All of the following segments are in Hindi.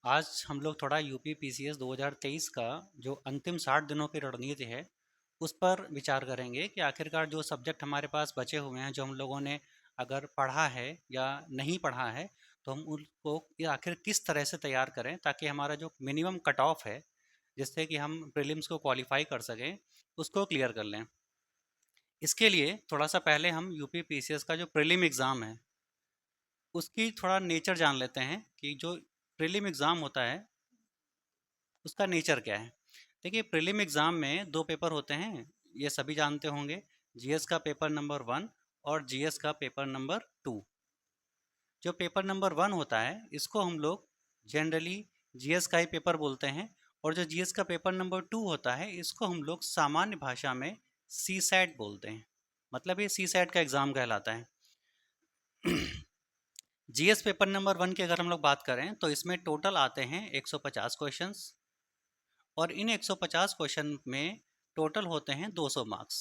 आज हम लोग थोड़ा यूपी पीसीएस 2023 का जो अंतिम 60 दिनों की रणनीति है उस पर विचार करेंगे कि आखिरकार जो सब्जेक्ट हमारे पास बचे हुए हैं, जो हम लोगों ने अगर पढ़ा है या नहीं पढ़ा है, तो हम उनको ये आखिर किस तरह से तैयार करें ताकि हमारा जो मिनिमम कट ऑफ है, जिससे कि हम प्रीलिम्स को क्वालिफाई कर सकें, उसको क्लियर कर लें। इसके लिए थोड़ा सा पहले हम यूपी पीसीएस का जो प्रीलिम एग्ज़ाम है उसकी थोड़ा नेचर जान लेते हैं कि जो प्रीलिम एग्ज़ाम होता है उसका नेचर क्या है। देखिए, प्रीलिम एग्ज़ाम में दो पेपर होते हैं, ये सभी जानते होंगे। जीएस का पेपर नंबर 1 और जीएस का पेपर नंबर 2। जो पेपर नंबर 1 होता है इसको हम लोग जनरली जीएस का ही पेपर बोलते हैं, और जो जीएस का पेपर नंबर 2 होता है इसको हम लोग सामान्य भाषा में सी सैट बोलते हैं। मतलब ये सी सैट का एग्ज़ाम कहलाता है। जीएस पेपर नंबर 1 की अगर हम लोग बात करें तो इसमें टोटल आते हैं 150 क्वेश्चंस, और इन 150 क्वेश्चन में टोटल होते हैं 200 मार्क्स।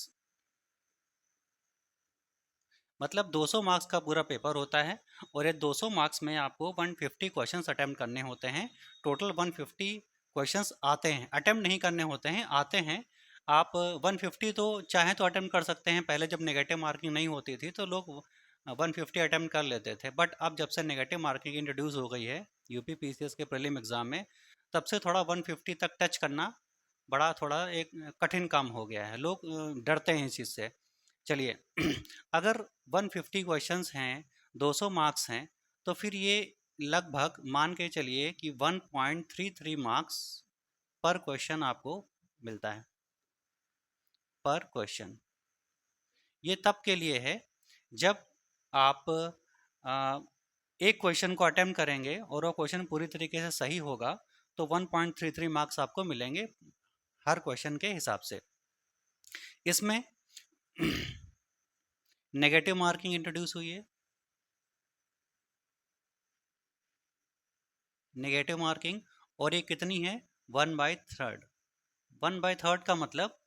मतलब 200 मार्क्स का पूरा पेपर होता है, और ये 200 मार्क्स में आपको 150 क्वेश्चंस अटेम्प्ट करने होते हैं। टोटल 150 क्वेश्चंस आते हैं, अटेम्प्ट नहीं करने होते हैं, आते हैं। आप 150 तो चाहें तो अटेम्प्ट कर सकते हैं। पहले जब नेगेटिव मार्किंग नहीं होती थी तो लोग 150 अटेम्प्ट कर लेते थे, बट अब जब से नेगेटिव मार्किंग इंट्रोड्यूस हो गई है यूपी पीसीएस के प्रीलिम एग्जाम में, तब से थोड़ा 150 तक टच करना बड़ा थोड़ा एक कठिन काम हो गया है। लोग डरते हैं इस चीज़ से। चलिए, अगर 150 क्वेश्चंस हैं, 200 मार्क्स हैं, तो फिर ये लगभग मान के चलिए कि 1.33 मार्क्स पर क्वेश्चन आपको मिलता है, पर क्वेश्चन। ये तब के लिए है जब आप आ, एक क्वेश्चन को अटेम्प्ट करेंगे और वो क्वेश्चन पूरी तरीके से सही होगा, तो 1.33 मार्क्स आपको मिलेंगे हर क्वेश्चन के हिसाब से। इसमें नेगेटिव मार्किंग इंट्रोड्यूस हुई है। नेगेटिव मार्किंग, और ये कितनी है? 1/3। 1/3 का मतलब,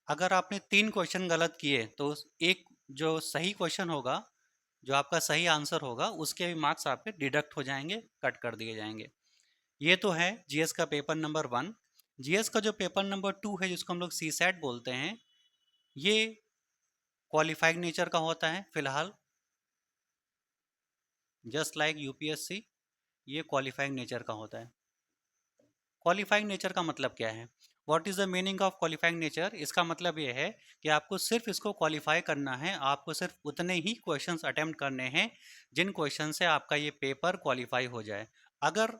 अगर आपने 3 क्वेश्चन गलत किए तो एक जो सही क्वेश्चन होगा, जो आपका सही आंसर होगा, उसके भी मार्क्स आपके डिडक्ट हो जाएंगे, कट कर दिए जाएंगे। ये तो है जीएस का पेपर नंबर 1। जीएस का जो पेपर नंबर 2 है, जिसको हम लोग सी सैट बोलते हैं, ये क्वालिफाइड नेचर का होता है फिलहाल, जस्ट लाइक यूपीएससी। ये क्वालिफाइंग नेचर का होता है। क्वालिफाइंग नेचर का मतलब क्या है? What is the meaning of qualifying nature? इसका मतलब ये है कि आपको सिर्फ इसको क्वालिफाई करना है, आपको सिर्फ उतने ही क्वेश्चंस अटेम्प्ट करने हैं जिन क्वेश्चन से आपका ये पेपर क्वालिफाई हो जाए। अगर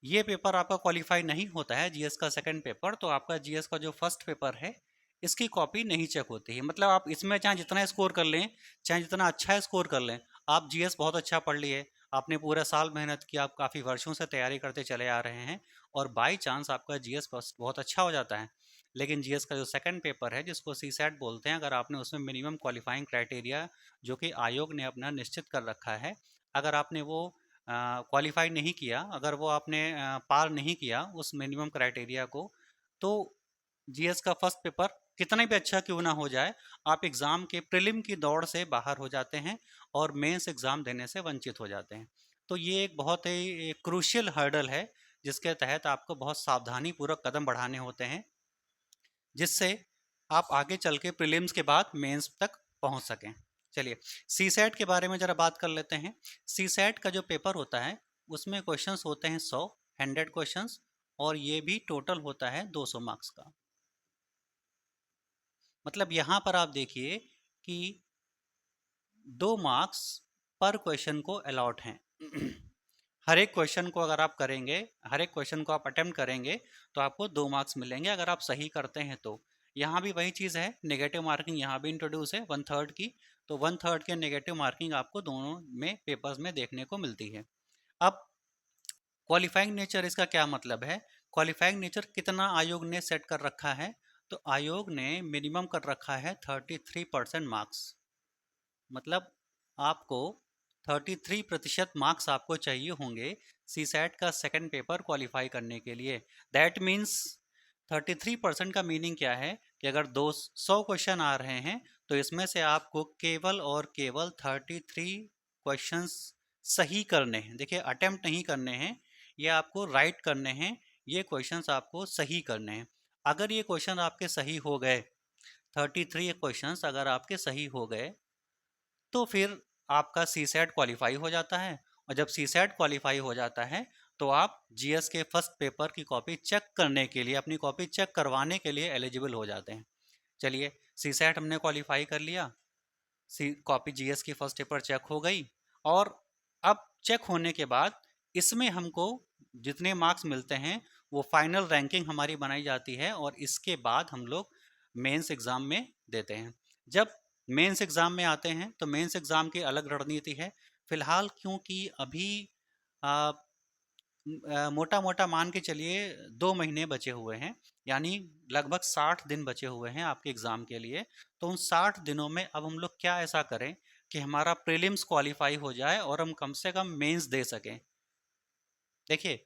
ये पेपर आपका क्वालिफाई नहीं होता है, जीएस का सेकंड पेपर, तो आपका जीएस का जो फर्स्ट पेपर है इसकी कॉपी नहीं चेक होती है। मतलब आप इसमें चाहे जितना स्कोर कर लें, चाहे जितना अच्छा स्कोर कर लें, आप जीएस बहुत अच्छा पढ़ लिए, आपने पूरा साल मेहनत की, आप काफ़ी वर्षों से तैयारी करते चले आ रहे हैं, और बाई चांस आपका जीएस फर्स्ट बहुत अच्छा हो जाता है, लेकिन जीएस का जो सेकंड पेपर है, जिसको सी सैट बोलते हैं, अगर आपने उसमें मिनिमम क्वालिफाइंग क्राइटेरिया जो कि आयोग ने अपना निश्चित कर रखा है, अगर आपने वो क्वालिफाई नहीं किया, अगर वो आपने पार नहीं किया उस मिनिमम क्राइटेरिया को, तो जीएस का फर्स्ट पेपर कितना भी अच्छा क्यों ना हो जाए, आप एग्ज़ाम के प्रीलिम की दौड़ से बाहर हो जाते हैं और मेंस एग्ज़ाम देने से वंचित हो जाते हैं। तो ये एक बहुत ही क्रूशियल हर्डल है, जिसके तहत आपको बहुत सावधानी पूर्वक कदम बढ़ाने होते हैं, जिससे आप आगे चल के प्रीलिम्स के बाद मेंस तक पहुंच सकें। चलिए, सी सैट के बारे में ज़रा बात कर लेते हैं। सी सैट का जो पेपर होता है उसमें क्वेश्चंस होते हैं 100 क्वेश्चंस, और ये भी टोटल होता है 200 मार्क्स का। मतलब यहाँ पर आप देखिए कि 2 मार्क्स पर क्वेश्चन को अलॉट हैं। हर एक क्वेश्चन को अगर आप करेंगे, हर एक क्वेश्चन को आप अटेम्प्ट करेंगे, तो आपको 2 मार्क्स मिलेंगे अगर आप सही करते हैं तो। यहाँ भी वही चीज़ है, नेगेटिव मार्किंग यहाँ भी इंट्रोड्यूस है 1/3 की, तो 1/3 के नेगेटिव मार्किंग आपको दोनों में पेपर्स में देखने को मिलती है। अब क्वालिफाइंग नेचर, इसका क्या मतलब है? क्वालिफाइंग नेचर कितना आयोग ने सेट कर रखा है? तो आयोग ने मिनिमम कर रखा है 33% मार्क्स। मतलब आपको 33% मार्क्स आपको चाहिए होंगे सी सैट का सेकंड पेपर क्वालिफाई करने के लिए। दैट मीन्स 33% का मीनिंग क्या है कि अगर 200 क्वेश्चन आ रहे हैं, तो इसमें से आपको केवल और केवल 33 क्वेश्चंस सही करने हैं। देखिए, अटेम्प्ट नहीं करने हैं, ये आपको राइट करने हैं, ये क्वेश्चंस आपको सही करने हैं। अगर ये क्वेश्चन आपके सही हो गए, 33 क्वेश्चंस अगर आपके सही हो गए, तो फिर आपका सी सेट क्वालिफाई हो जाता है। और जब सी सेट क्वालिफाई हो जाता है तो आप जीएस के फर्स्ट पेपर की कॉपी चेक करने के लिए, अपनी कॉपी चेक करवाने के लिए एलिजिबल हो जाते हैं। चलिए, सी सेट हमने क्वालिफाई कर लिया, सी कॉपी जीएस की फर्स्ट पेपर चेक हो गई, और अब चेक होने के बाद इसमें हमको जितने मार्क्स मिलते हैं वो फाइनल रैंकिंग हमारी बनाई जाती है, और इसके बाद हम लोग मेंस एग्ज़ाम में देते हैं। जब मेंस एग्ज़ाम में आते हैं तो मेंस एग्ज़ाम की अलग रणनीति है। फिलहाल क्योंकि अभी मोटा मोटा मान के चलिए 2 महीने बचे हुए हैं, यानी लगभग 60 दिन बचे हुए हैं आपके एग्ज़ाम के लिए। तो उन 60 दिनों में अब हम लोग क्या ऐसा करें कि हमारा प्रीलिम्स क्वालिफाई हो जाए और हम कम से कम मेंस दे सकें। देखिए,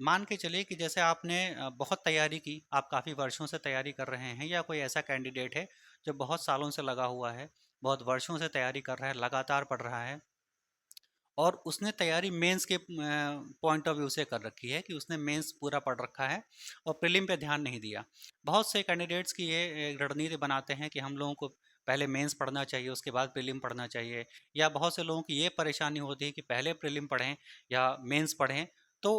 मान के चलिए कि जैसे आपने बहुत तैयारी की, आप काफ़ी वर्षों से तैयारी कर रहे हैं, या कोई ऐसा कैंडिडेट है जो बहुत सालों से लगा हुआ है, बहुत वर्षों से तैयारी कर रहा है, लगातार पढ़ रहा है, और उसने तैयारी मेंस के पॉइंट ऑफ व्यू से कर रखी है कि उसने मेंस पूरा पढ़ रखा है और प्रीलिम पे ध्यान नहीं दिया। बहुत से कैंडिडेट्स की ये रणनीति बनाते हैं कि हम लोगों को पहले मेंस पढ़ना चाहिए, उसके बाद प्रीलिम पढ़ना चाहिए, या बहुत से लोगों की ये परेशानी होती है कि पहले प्रीलिम पढ़ें या मेंस पढ़ें। तो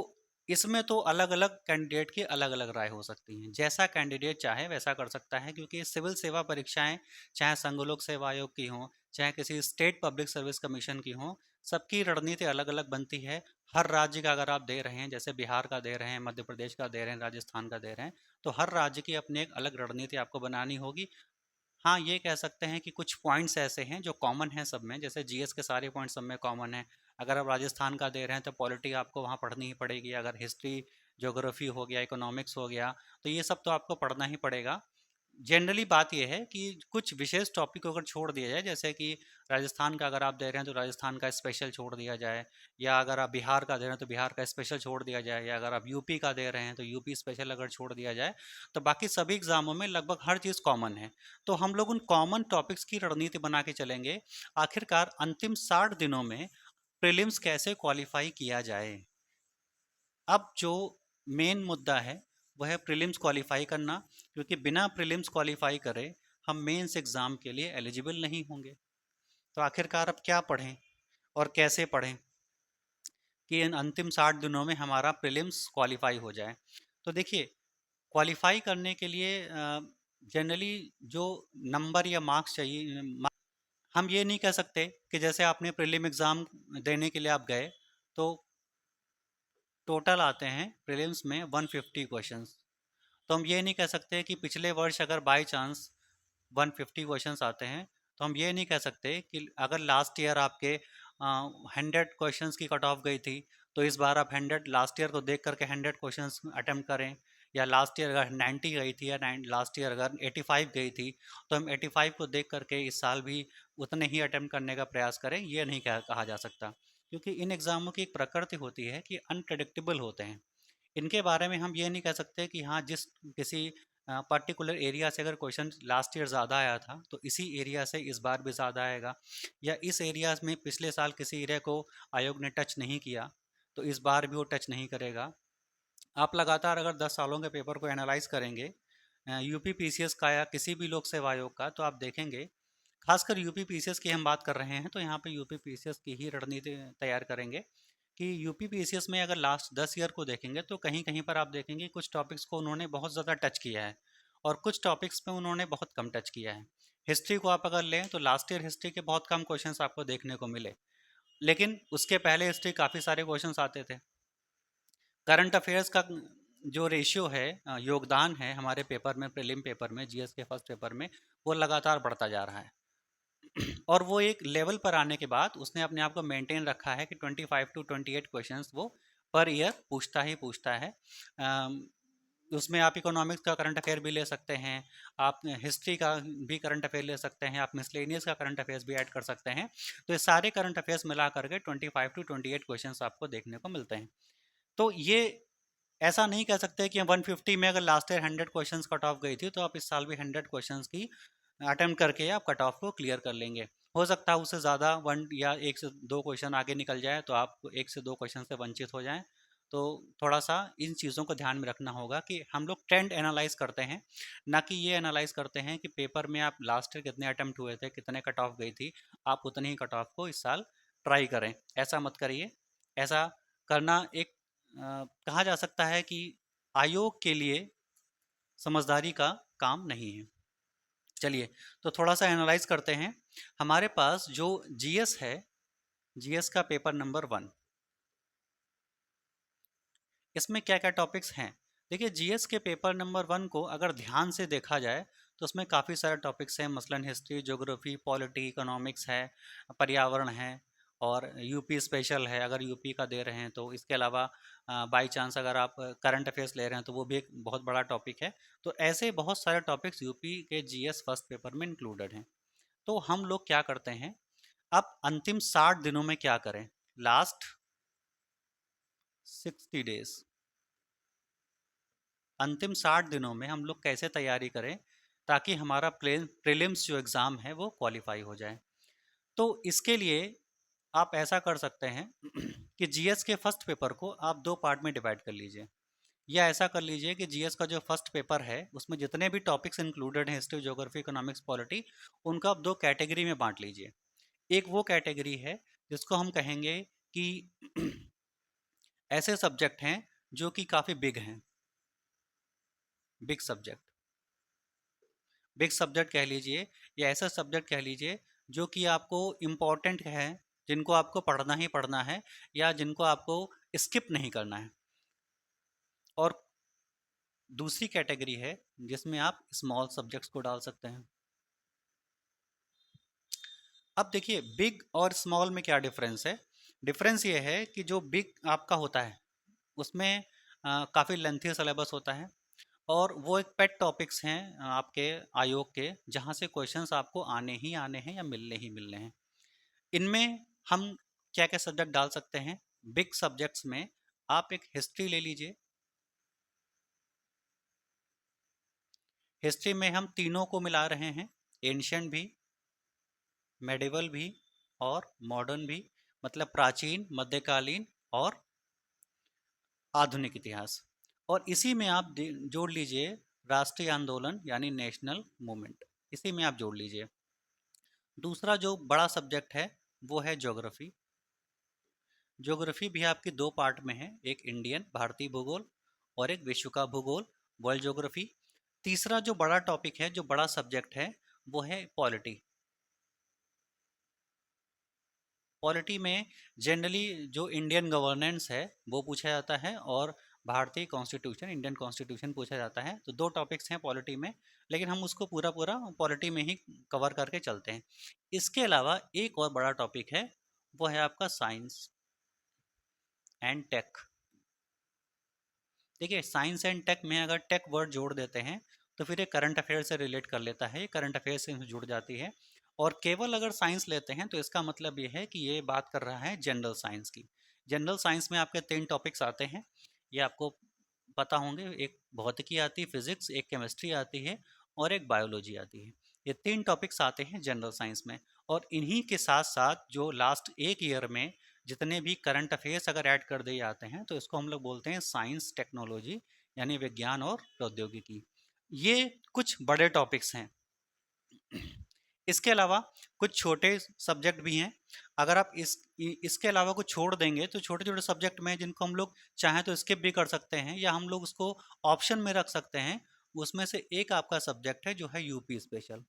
इसमें तो अलग अलग कैंडिडेट की अलग अलग राय हो सकती हैं, जैसा कैंडिडेट चाहे वैसा कर सकता है, क्योंकि सिविल सेवा परीक्षाएं चाहे संघ लोक सेवा आयोग की हों, चाहे किसी स्टेट पब्लिक सर्विस कमीशन की हों, सबकी रणनीति अलग अलग बनती है। हर राज्य का अगर आप दे रहे हैं, जैसे बिहार का दे रहे हैं, मध्य प्रदेश का दे रहे हैं, राजस्थान का दे रहे हैं, तो हर राज्य की अपनी एक अलग रणनीति आपको बनानी होगी। हाँ, ये कह सकते हैं कि कुछ पॉइंट्स ऐसे हैं जो कॉमन हैं सब में, जैसे जीएस के सारे पॉइंट्स सब में कॉमन हैं। अगर आप राजस्थान का दे रहे हैं तो पॉलिटी आपको वहाँ पढ़नी ही पड़ेगी, अगर हिस्ट्री, ज्योग्राफी हो गया, इकोनॉमिक्स हो गया, तो ये सब तो आपको पढ़ना ही पड़ेगा। जनरली बात यह है कि कुछ विशेष टॉपिक को अगर छोड़ दिया जाए, जैसे कि राजस्थान का अगर आप दे रहे हैं तो राजस्थान का स्पेशल छोड़ दिया जाए, या अगर आप बिहार का दे रहे हैं तो बिहार का स्पेशल छोड़ दिया जाए, या अगर आप यूपी का दे रहे हैं तो यूपी स्पेशल अगर छोड़ दिया जाए, तो बाकी सभी एग्जामों में लगभग हर चीज़ कॉमन है। तो हम लोग उन कॉमन टॉपिक्स की रणनीति बना के चलेंगे। आखिरकार अंतिम 60 दिनों में प्रीलिम्स कैसे क्वालिफाई किया जाए। अब जो मेन मुद्दा है वह है प्रीलिम्स क्वालिफाई करना, क्योंकि बिना प्रीलिम्स क्वालिफाई करे हम मेंस एग्ज़ाम के लिए एलिजिबल नहीं होंगे। तो आखिरकार अब क्या पढ़ें और कैसे पढ़ें कि इन अंतिम 60 दिनों में हमारा प्रीलिम्स क्वालिफाई हो जाए। तो देखिए, क्वालिफाई करने के लिए जनरली जो नंबर या मार्क्स चाहिए, हम ये नहीं कह सकते कि जैसे आपने प्रीलिम एग्ज़ाम देने के लिए आप गए, तो टोटल आते हैं प्रीलिम्स में 150 क्वेश्चंस। तो हम ये नहीं कह सकते कि पिछले वर्ष अगर बाय चांस 150 क्वेश्चंस आते हैं, तो हम ये नहीं कह सकते कि अगर लास्ट ईयर आपके 100 क्वेश्चंस की कट ऑफ गई थी, तो इस बार आप 100 लास्ट ईयर को देख करके 100 क्वेश्चंस अटेम्प्ट करें। या लास्ट ईयर अगर 90 गई थी, या लास्ट ईयर अगर 85 गई थी, तो हम 85 को देख करके इस साल भी उतने ही अटेम्प्ट करने का प्रयास करें, ये नहीं कहा जा सकता। क्योंकि इन एग्ज़ामों की एक प्रकृति होती है कि अनप्रडिक्टेबल होते हैं। इनके बारे में हम ये नहीं कह सकते कि हाँ, जिस किसी पर्टिकुलर एरिया से अगर क्वेश्चन लास्ट ईयर ज़्यादा आया था तो इसी एरिया से इस बार भी ज़्यादा आएगा, या इस एरिया में पिछले साल किसी एरिया को आयोग ने टच नहीं किया तो इस बार भी वो टच नहीं करेगा। आप लगातार अगर 10 सालों के पेपर को एनालाइज करेंगे, यूपी पीसीएस का या किसी भी लोक सेवा आयोग का, तो आप देखेंगे, खासकर यूपी पीसीएस की हम बात कर रहे हैं, तो यहाँ पे यूपी पीसीएस की ही रणनीति तैयार करेंगे कि यूपी पीसीएस में अगर लास्ट 10 ईयर को देखेंगे तो कहीं कहीं पर आप देखेंगे कुछ टॉपिक्स को उन्होंने बहुत ज़्यादा टच किया है, और कुछ टॉपिक्स पे उन्होंने बहुत कम टच किया है। हिस्ट्री को आप अगर लें तो लास्ट ईयर हिस्ट्री के बहुत कम क्वेश्चंस आपको देखने को मिले, लेकिन उसके पहले हिस्ट्री काफ़ी सारे क्वेश्चंस आते थे। करंट अफेयर्स का जो रेशियो है, योगदान है हमारे पेपर में, प्रीलिम पेपर में, जीएस के फर्स्ट पेपर में, वो लगातार बढ़ता जा रहा है। और वो एक लेवल पर आने के बाद उसने अपने आप को मेंटेन रखा है कि 25 टू 28 क्वेश्चंस वो पर ईयर पूछता ही पूछता है। उसमें आप इकोनॉमिक्स का करंट अफेयर भी ले सकते हैं, आप हिस्ट्री का भी करंट अफेयर ले सकते हैं, आप मिसलेनियस का करंट अफेयर्स भी ऐड कर सकते हैं। तो ये सारे करंट अफेयर्स मिला करके 25 टू 28 क्वेश्चंस आपको देखने को मिलते हैं। तो ये ऐसा नहीं कह सकते कि 150 में अगर last year 100 questions cut off गई थी तो आप इस साल भी 100 क्वेश्चंस की अटेम्प्ट करके आप कट ऑफ को क्लियर कर लेंगे। हो सकता है उससे ज़्यादा वन या एक से दो क्वेश्चन आगे निकल जाए तो आप एक से दो क्वेश्चन से वंचित हो जाएं। तो थोड़ा सा इन चीज़ों को ध्यान में रखना होगा कि हम लोग ट्रेंड एनालाइज करते हैं, ना कि ये एनालाइज करते हैं कि पेपर में आप लास्ट ईयर कितने अटेम्प्ट हुए थे, कितने कट ऑफ गई थी, आप उतने ही कट ऑफ को इस साल ट्राई करें। ऐसा मत करिए। ऐसा करना एक कहा जा सकता है कि आयोग के लिए समझदारी का काम नहीं है। चलिए, तो थोड़ा सा एनालाइज करते हैं। हमारे पास जो जीएस है, जीएस का पेपर नंबर 1, इसमें क्या क्या टॉपिक्स हैं। देखिए, जीएस के पेपर नंबर 1 को अगर ध्यान से देखा जाए तो उसमें काफ़ी सारे टॉपिक्स हैं, मसलन हिस्ट्री, ज्योग्राफी, पॉलिटी, इकोनॉमिक्स है, पर्यावरण है, और यूपी स्पेशल है अगर यूपी का दे रहे हैं तो। इसके अलावा बाई चांस अगर आप करंट अफेयर्स ले रहे हैं तो वो भी एक बहुत बड़ा टॉपिक है। तो ऐसे बहुत सारे टॉपिक्स यूपी के जीएस फर्स्ट पेपर में इंक्लूडेड हैं। तो हम लोग क्या करते हैं, अब अंतिम 60 दिनों में क्या करें, लास्ट 60 डेज, अंतिम 60 दिनों में हम लोग कैसे तैयारी करें ताकि हमारा प्रीलिम्स जो एग्ज़ाम है वो क्वालिफाई हो जाए। तो इसके लिए आप ऐसा कर सकते हैं कि जीएस के फर्स्ट पेपर को आप 2 पार्ट में डिवाइड कर लीजिए, या ऐसा कर लीजिए कि जीएस का जो फर्स्ट पेपर है उसमें जितने भी टॉपिक्स इंक्लूडेड हैं, हिस्ट्री, ज्योग्राफी, इकोनॉमिक्स, पॉलिटी, उनका आप 2 कैटेगरी में बांट लीजिए। एक वो कैटेगरी है जिसको हम कहेंगे कि ऐसे सब्जेक्ट हैं जो कि काफ़ी बिग हैं, बिग सब्जेक्ट, बिग सब्जेक्ट कह लीजिए, या ऐसा सब्जेक्ट कह लीजिए जो कि आपको इम्पॉर्टेंट है, जिनको आपको पढ़ना ही पढ़ना है, या जिनको आपको स्किप नहीं करना है। और दूसरी कैटेगरी है जिसमें आप स्मॉल सब्जेक्ट्स को डाल सकते हैं। अब देखिए, बिग और स्मॉल में क्या डिफरेंस है। डिफरेंस ये है कि जो बिग आपका होता है उसमें काफ़ी लेंथी सिलेबस होता है, और वो एक पेट टॉपिक्स हैं आपके आयोग के, जहाँ से क्वेश्चंस आपको आने ही आने हैं या मिलने ही मिलने हैं। इनमें हम क्या क्या सब्जेक्ट डाल सकते हैं। बिग सब्जेक्ट्स में आप एक हिस्ट्री ले लीजिए। हिस्ट्री में हम तीनों को मिला रहे हैं, एंशियंट भी, मेडिवल भी, और मॉडर्न भी, मतलब प्राचीन, मध्यकालीन और आधुनिक इतिहास। और इसी में आप जोड़ लीजिए राष्ट्रीय आंदोलन यानी नेशनल मूवमेंट, इसी में आप जोड़ लीजिए। दूसरा जो बड़ा सब्जेक्ट है वो है ज्योग्राफी। ज्योग्राफी भी आपकी 2 पार्ट में है, एक इंडियन भारतीय भूगोल और एक विश्व का भूगोल, वर्ल्ड ज्योग्राफी। तीसरा जो बड़ा टॉपिक है, जो बड़ा सब्जेक्ट है, वो है पॉलिटी। पॉलिटी में जनरली जो इंडियन गवर्नेंस है वो पूछा जाता है, और भारतीय कॉन्स्टिट्यूशन, इंडियन कॉन्स्टिट्यूशन पूछा जाता है। तो 2 टॉपिक्स हैं पॉलिटी में, लेकिन हम उसको पूरा पूरा पॉलिटी में ही कवर करके चलते हैं। इसके अलावा एक और बड़ा टॉपिक है, वो है आपका साइंस एंड टेक। देखिए, साइंस एंड टेक में अगर टेक वर्ड जोड़ देते हैं तो फिर ये करंट अफेयर से रिलेट कर लेता है, ये करंट अफेयर से जुड़ जाती है। और केवल अगर साइंस लेते हैं तो इसका मतलब ये है कि ये बात कर रहा है जनरल साइंस की। जनरल साइंस में आपके 3 टॉपिक्स आते हैं, ये आपको पता होंगे। एक भौतिकी आती है, फिजिक्स, एक केमिस्ट्री आती है, और एक बायोलॉजी आती है। ये 3 टॉपिक्स आते हैं जनरल साइंस में। और इन्हीं के साथ साथ जो लास्ट एक ईयर में जितने भी करंट अफेयर्स अगर ऐड कर दिए जाते हैं तो इसको हम लोग बोलते हैं साइंस टेक्नोलॉजी, यानी विज्ञान और प्रौद्योगिकी। ये कुछ बड़े टॉपिक्स हैं। इसके अलावा कुछ छोटे सब्जेक्ट भी हैं। अगर आप इसके अलावा कुछ छोड़ देंगे तो छोटे छोटे सब्जेक्ट में जिनको हम लोग चाहें तो स्किप भी कर सकते हैं, या हम लोग उसको ऑप्शन में रख सकते हैं। उसमें से एक आपका सब्जेक्ट है जो है यूपी स्पेशल।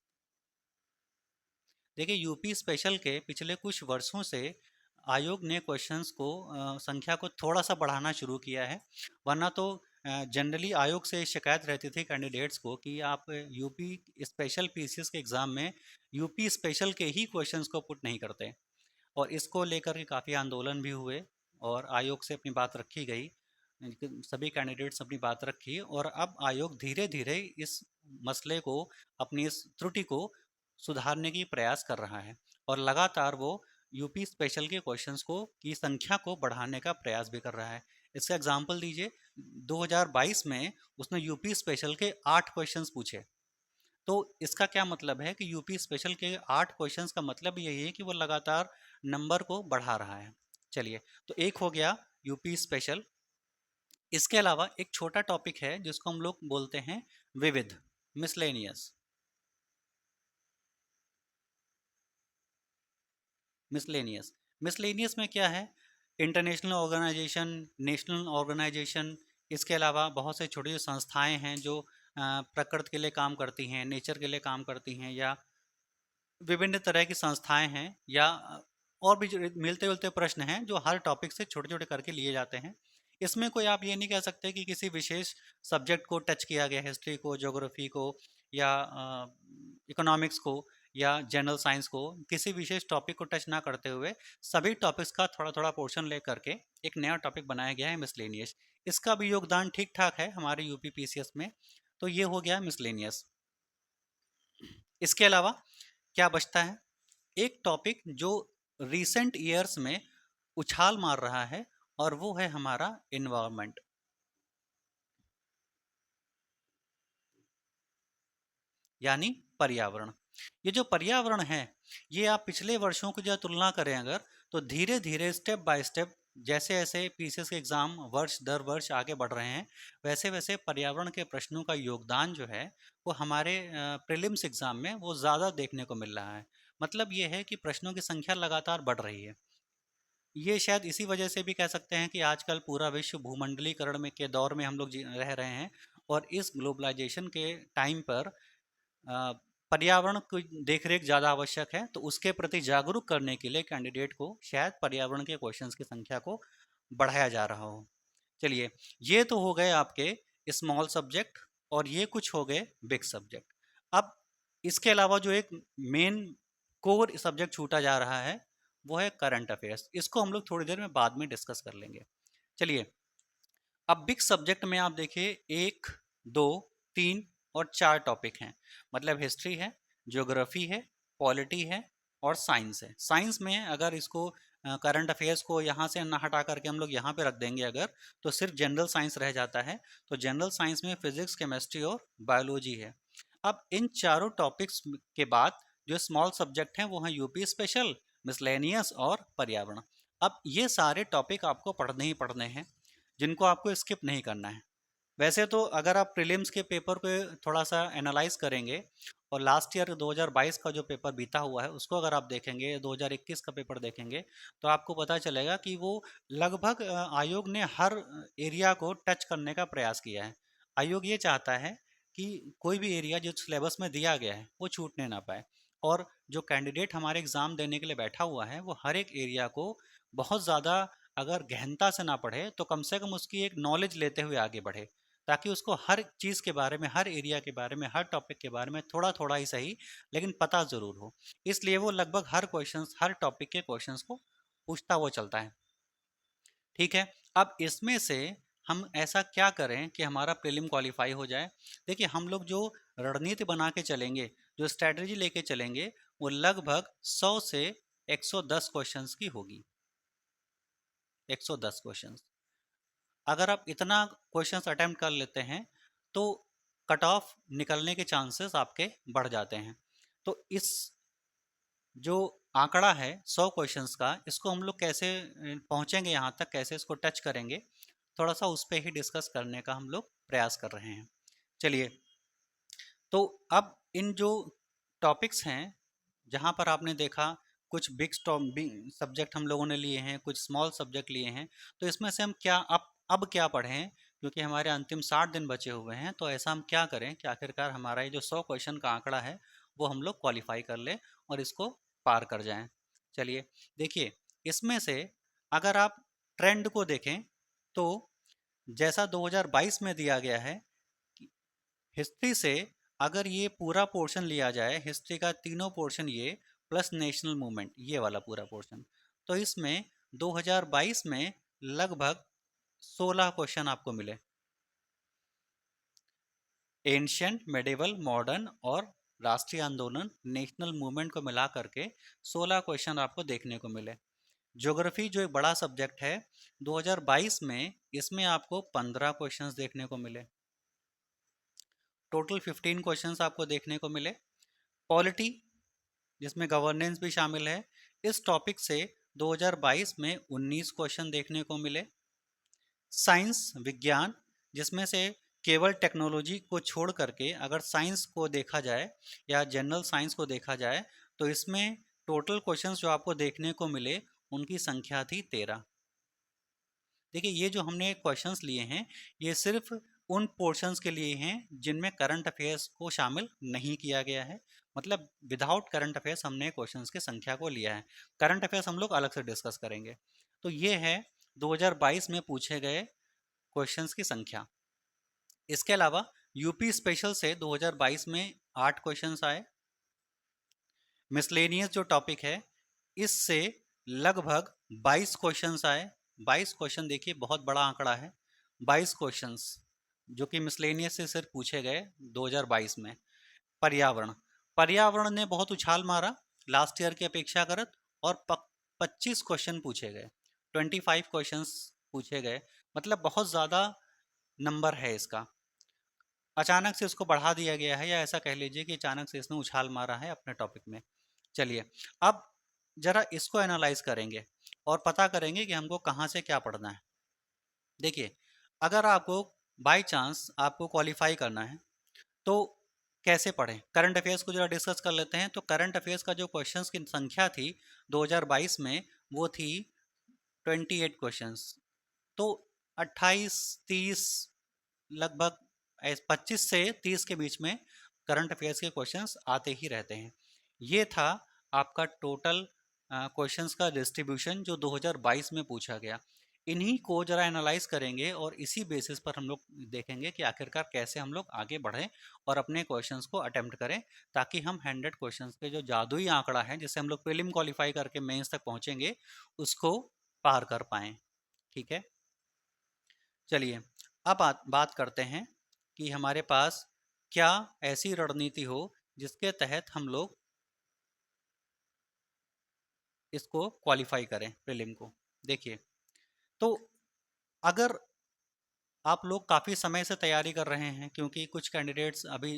देखिए, यूपी स्पेशल के पिछले कुछ वर्षों से आयोग ने क्वेश्चंस को संख्या को थोड़ा सा बढ़ाना शुरू किया है। वरना तो जनरली आयोग से शिकायत रहती थी कैंडिडेट्स को कि आप यूपी स्पेशल पीसीएस के एग्ज़ाम में यूपी स्पेशल के ही क्वेश्चंस को पुट नहीं करते। और इसको लेकर के काफ़ी आंदोलन भी हुए, और आयोग से अपनी बात रखी गई, सभी कैंडिडेट्स अपनी बात रखी, और अब आयोग धीरे धीरे इस मसले को, अपनी इस त्रुटि को सुधारने की प्रयास कर रहा है। और लगातार वो यूपी स्पेशल के क्वेश्चंस को की संख्या को बढ़ाने का प्रयास भी कर रहा है। इसका एग्जांपल दीजिए, 2022 में उसने यूपी स्पेशल के 8 क्वेश्चंस पूछे। तो इसका क्या मतलब है कि यूपी स्पेशल के 8 क्वेश्चंस का मतलब यही है कि वो लगातार नंबर को बढ़ा रहा है। चलिए, तो एक हो गया यूपी स्पेशल। इसके अलावा एक छोटा टॉपिक है जिसको हम लोग बोलते हैं विविध, मिसलेनियस। मिसलेनियस मिसलेनियस में क्या है, इंटरनेशनल ऑर्गेनाइजेशन, नेशनल ऑर्गेनाइजेशन, इसके अलावा बहुत से छोटी संस्थाएं हैं जो प्रकृति के लिए काम करती हैं, नेचर के लिए काम करती हैं, या विभिन्न तरह की संस्थाएं हैं, या और भी मिलते जुलते प्रश्न हैं जो हर टॉपिक से छोटे छोटे करके लिए जाते हैं। इसमें कोई आप ये नहीं कह सकते कि किसी विशेष सब्जेक्ट को टच किया गया, हिस्ट्री को, ज्योग्राफी को, या इकोनॉमिक्स को, या जनरल साइंस को, किसी विशेष टॉपिक को टच ना करते हुए सभी टॉपिक्स का थोड़ा थोड़ा पोर्शन ले करके एक नया टॉपिक बनाया गया है, मिसलेनियस। इसका भी योगदान ठीक ठाक है हमारे यूपी पीसीएस में। तो ये हो गया मिसलेनियस। इसके अलावा क्या बचता है, एक टॉपिक जो रिसेंट ईयर्स में उछाल मार रहा है, और वो है हमारा इन्वायरमेंट, यानी पर्यावरण। ये जो पर्यावरण है, ये आप पिछले वर्षों की जो तुलना करें अगर, तो धीरे धीरे स्टेप बाय स्टेप, जैसे जैसे पीसीएस के एग्जाम वर्ष दर वर्ष आगे बढ़ रहे हैं, वैसे वैसे पर्यावरण के प्रश्नों का योगदान जो है वो हमारे प्रीलिम्स एग्जाम में वो ज़्यादा देखने को मिल रहा है। मतलब ये है कि प्रश्नों की संख्या लगातार बढ़ रही है। ये शायद इसी वजह से भी कह सकते हैं कि आजकल पूरा विश्व भूमंडलीकरण में के दौर में हम लोग रह रहे हैं, और इस ग्लोबलाइजेशन के टाइम पर अ, पर्यावरण की देखरेख ज़्यादा आवश्यक है, तो उसके प्रति जागरूक करने के लिए कैंडिडेट को शायद पर्यावरण के क्वेश्चंस की संख्या को बढ़ाया जा रहा हो। चलिए, ये तो हो गए आपके स्मॉल सब्जेक्ट, और ये कुछ हो गए बिग सब्जेक्ट। अब इसके अलावा जो एक मेन कोर सब्जेक्ट छूटा जा रहा है, वो है करंट अफेयर्स। इसको हम लोग थोड़ी देर में बाद में डिस्कस कर लेंगे। चलिए, अब बिग सब्जेक्ट में आप देखिए, एक, दो, तीन और चार टॉपिक हैं। मतलब हिस्ट्री है, ज्योग्राफी है, पॉलिटी है, और साइंस है। साइंस में अगर इसको करंट अफेयर्स को यहाँ से ना हटा करके हम लोग यहाँ पे रख देंगे अगर, तो सिर्फ जनरल साइंस रह जाता है। तो जनरल साइंस में फिजिक्स, केमिस्ट्री और बायोलॉजी है। अब इन चारों टॉपिक्स के बाद जो स्मॉल सब्जेक्ट हैं वो हैं यूपी स्पेशल, मिसलेनियस और पर्यावरण। अब ये सारे टॉपिक आपको पढ़ने ही पढ़ने हैं, जिनको आपको स्किप नहीं करना है। वैसे तो अगर आप प्रीलिम्स के पेपर पे थोड़ा सा एनालाइज करेंगे, और लास्ट ईयर 2022 का जो पेपर बीता हुआ है उसको अगर आप देखेंगे, 2021 का पेपर देखेंगे, तो आपको पता चलेगा कि वो लगभग आयोग ने हर एरिया को टच करने का प्रयास किया है। आयोग ये चाहता है कि कोई भी एरिया जो सिलेबस में दिया गया है वो छूटने ना पाए, और जो कैंडिडेट हमारे एग्ज़ाम देने के लिए बैठा हुआ है वो हर एक एरिया को बहुत ज़्यादा, अगर गहनता से ना पढ़े तो कम से कम उसकी एक नॉलेज लेते हुए आगे बढ़े, ताकि उसको हर चीज़ के बारे में, हर एरिया के बारे में, हर टॉपिक के बारे में थोड़ा थोड़ा ही सही, लेकिन पता ज़रूर हो। इसलिए वो लगभग हर क्वेश्चंस, हर टॉपिक के क्वेश्चंस को पूछता हुआ चलता है। ठीक है, अब इसमें से हम ऐसा क्या करें कि हमारा प्रीलिम क्वालिफाई हो जाए। देखिए, हम लोग जो रणनीति बना के चलेंगे, जो स्ट्रैटेजी लेके चलेंगे, वो लगभग 100 से 110 क्वेश्चंस की होगी। 110 क्वेश्चंस। अगर आप इतना क्वेश्चंस अटेम्प्ट कर लेते हैं, तो कट ऑफ निकलने के चांसेस आपके बढ़ जाते हैं। तो इस जो आंकड़ा है 100 क्वेश्चंस का, इसको हम लोग कैसे पहुंचेंगे यहाँ तक, कैसे इसको टच करेंगे, थोड़ा सा उस पर ही डिस्कस करने का हम लोग प्रयास कर रहे हैं। चलिए, तो अब इन जो टॉपिक्स हैं, जहाँ पर आपने देखा कुछ बिग सब्जेक्ट हम लोगों ने लिए हैं, कुछ स्मॉल सब्जेक्ट लिए हैं, तो इसमें से हम क्या अब क्या पढ़ें, क्योंकि हमारे अंतिम 60 दिन बचे हुए हैं, तो ऐसा हम क्या करें कि आखिरकार हमारा ये जो 100 क्वेश्चन का आंकड़ा है वो हम लोग क्वालिफाई कर लें और इसको पार कर जाएं। चलिए, देखिए, इसमें से अगर आप ट्रेंड को देखें, तो जैसा 2022 में दिया गया है, हिस्ट्री से अगर ये पूरा पोर्शन लिया जाए, हिस्ट्री का तीनों पोर्शन ये प्लस नेशनल मूवमेंट, ये वाला पूरा पोर्शन, तो इसमें 2022 में लगभग 16 क्वेश्चन आपको मिले। एंशियंट, मेडिवल, मॉडर्न और राष्ट्रीय आंदोलन, नेशनल मूवमेंट को मिला करके 16 क्वेश्चन आपको देखने को मिले। ज्योग्राफी जो एक बड़ा सब्जेक्ट है, 2022 में इसमें आपको 15 क्वेश्चंस देखने को मिले। टोटल 15 क्वेश्चंस आपको देखने को मिले। पॉलिटी, जिसमें गवर्नेंस भी शामिल है, इस टॉपिक से 2022 में 19 क्वेश्चन देखने को मिले। साइंस विज्ञान, जिसमें से केवल टेक्नोलॉजी को छोड़ करके अगर साइंस को देखा जाए या जनरल साइंस को देखा जाए तो इसमें टोटल क्वेश्चंस जो आपको देखने को मिले उनकी संख्या थी 13। देखिए ये जो हमने क्वेश्चंस लिए हैं ये सिर्फ उन पोर्शंस के लिए हैं जिनमें करंट अफेयर्स को शामिल नहीं किया गया है, मतलब विदाउट करंट अफेयर्स हमने क्वेश्चंस की संख्या को लिया है। करंट अफेयर्स हम लोग अलग से डिस्कस करेंगे। तो ये है 2022 में पूछे गए क्वेश्चंस की संख्या। इसके अलावा यूपी स्पेशल से 2022 में 8 क्वेश्चंस आए। मिसलेनियस जो टॉपिक है इससे लगभग 22 क्वेश्चंस आए। 22 क्वेश्चन देखिए बहुत बड़ा आंकड़ा है। 22 क्वेश्चंस जो कि मिसलेनियस से सिर्फ पूछे गए 2022 में। पर्यावरण, पर्यावरण ने बहुत उछाल मारा लास्ट ईयर की अपेक्षा करत और 25 क्वेश्चन पूछे गए, 25 क्वेश्चंस पूछे गए, मतलब बहुत ज़्यादा नंबर है इसका। अचानक से इसको बढ़ा दिया गया है या ऐसा कह लीजिए कि अचानक से इसने उछाल मारा है अपने टॉपिक में। चलिए अब जरा इसको एनालाइज करेंगे और पता करेंगे कि हमको कहाँ से क्या पढ़ना है। देखिए अगर आपको बाय चांस आपको क्वालिफाई करना है तो कैसे पढ़ें। करंट अफेयर्स को जरा डिस्कस कर लेते हैं। तो करंट अफेयर्स का जो क्वेश्चंस की संख्या थी 2022 में वो थी 28 क्वेश्चंस। तो 28 30 लगभग 25 से 30 के बीच में करंट अफेयर्स के क्वेश्चंस आते ही रहते हैं। ये था आपका टोटल क्वेश्चंस का डिस्ट्रीब्यूशन जो 2022 में पूछा गया। इन्हीं को जरा एनालाइज करेंगे और इसी बेसिस पर हम लोग देखेंगे कि आखिरकार कैसे हम लोग आगे बढ़ें और अपने क्वेश्चंस को अटेम्प्ट करें ताकि हम 100 क्वेश्चंस के जो जादुई आंकड़ा है जिससे हम लोग प्रीलिम क्वालिफाई करके मेंस तक पहुंचेंगे उसको पार कर पाएँ। ठीक है, चलिए अब बात करते हैं कि हमारे पास क्या ऐसी रणनीति हो जिसके तहत हम लोग इसको क्वालिफाई करें प्रीलिम को। देखिए तो अगर आप लोग काफ़ी समय से तैयारी कर रहे हैं क्योंकि कुछ कैंडिडेट्स अभी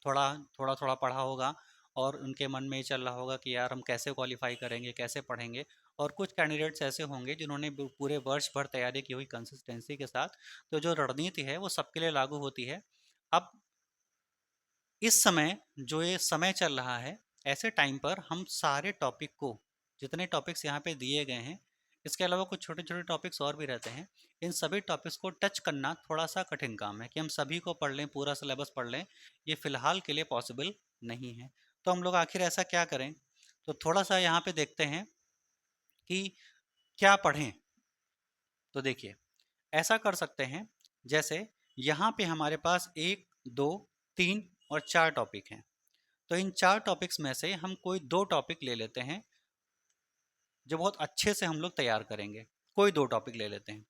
थोड़ा थोड़ा थोड़ा पढ़ा होगा और उनके मन में ये चल रहा होगा कि यार हम कैसे क्वालिफाई करेंगे कैसे पढ़ेंगे, और कुछ कैंडिडेट्स ऐसे होंगे जिन्होंने पूरे वर्ष भर तैयारी की हुई कंसिस्टेंसी के साथ। तो जो रणनीति है वो सबके लिए लागू होती है। अब इस समय जो ये समय चल रहा है ऐसे टाइम पर हम सारे टॉपिक को, जितने टॉपिक्स यहाँ पे दिए गए हैं इसके अलावा कुछ छोटे छोटे टॉपिक्स और भी रहते हैं, इन सभी टॉपिक्स को टच करना थोड़ा सा कठिन काम है कि हम सभी को पढ़ लें, पूरा सिलेबस पढ़ लें, ये फ़िलहाल के लिए पॉसिबल नहीं है। तो हम लोग आखिर ऐसा क्या करें, तो थोड़ा सा यहाँ पे देखते हैं कि क्या पढ़ें। तो देखिए ऐसा कर सकते हैं जैसे यहाँ पे हमारे पास 1 2 3 और 4 टॉपिक हैं। तो इन 4 टॉपिक्स में से हम कोई 2 टॉपिक ले लेते हैं जो बहुत अच्छे से हम लोग तैयार करेंगे। कोई 2 टॉपिक ले लेते हैं।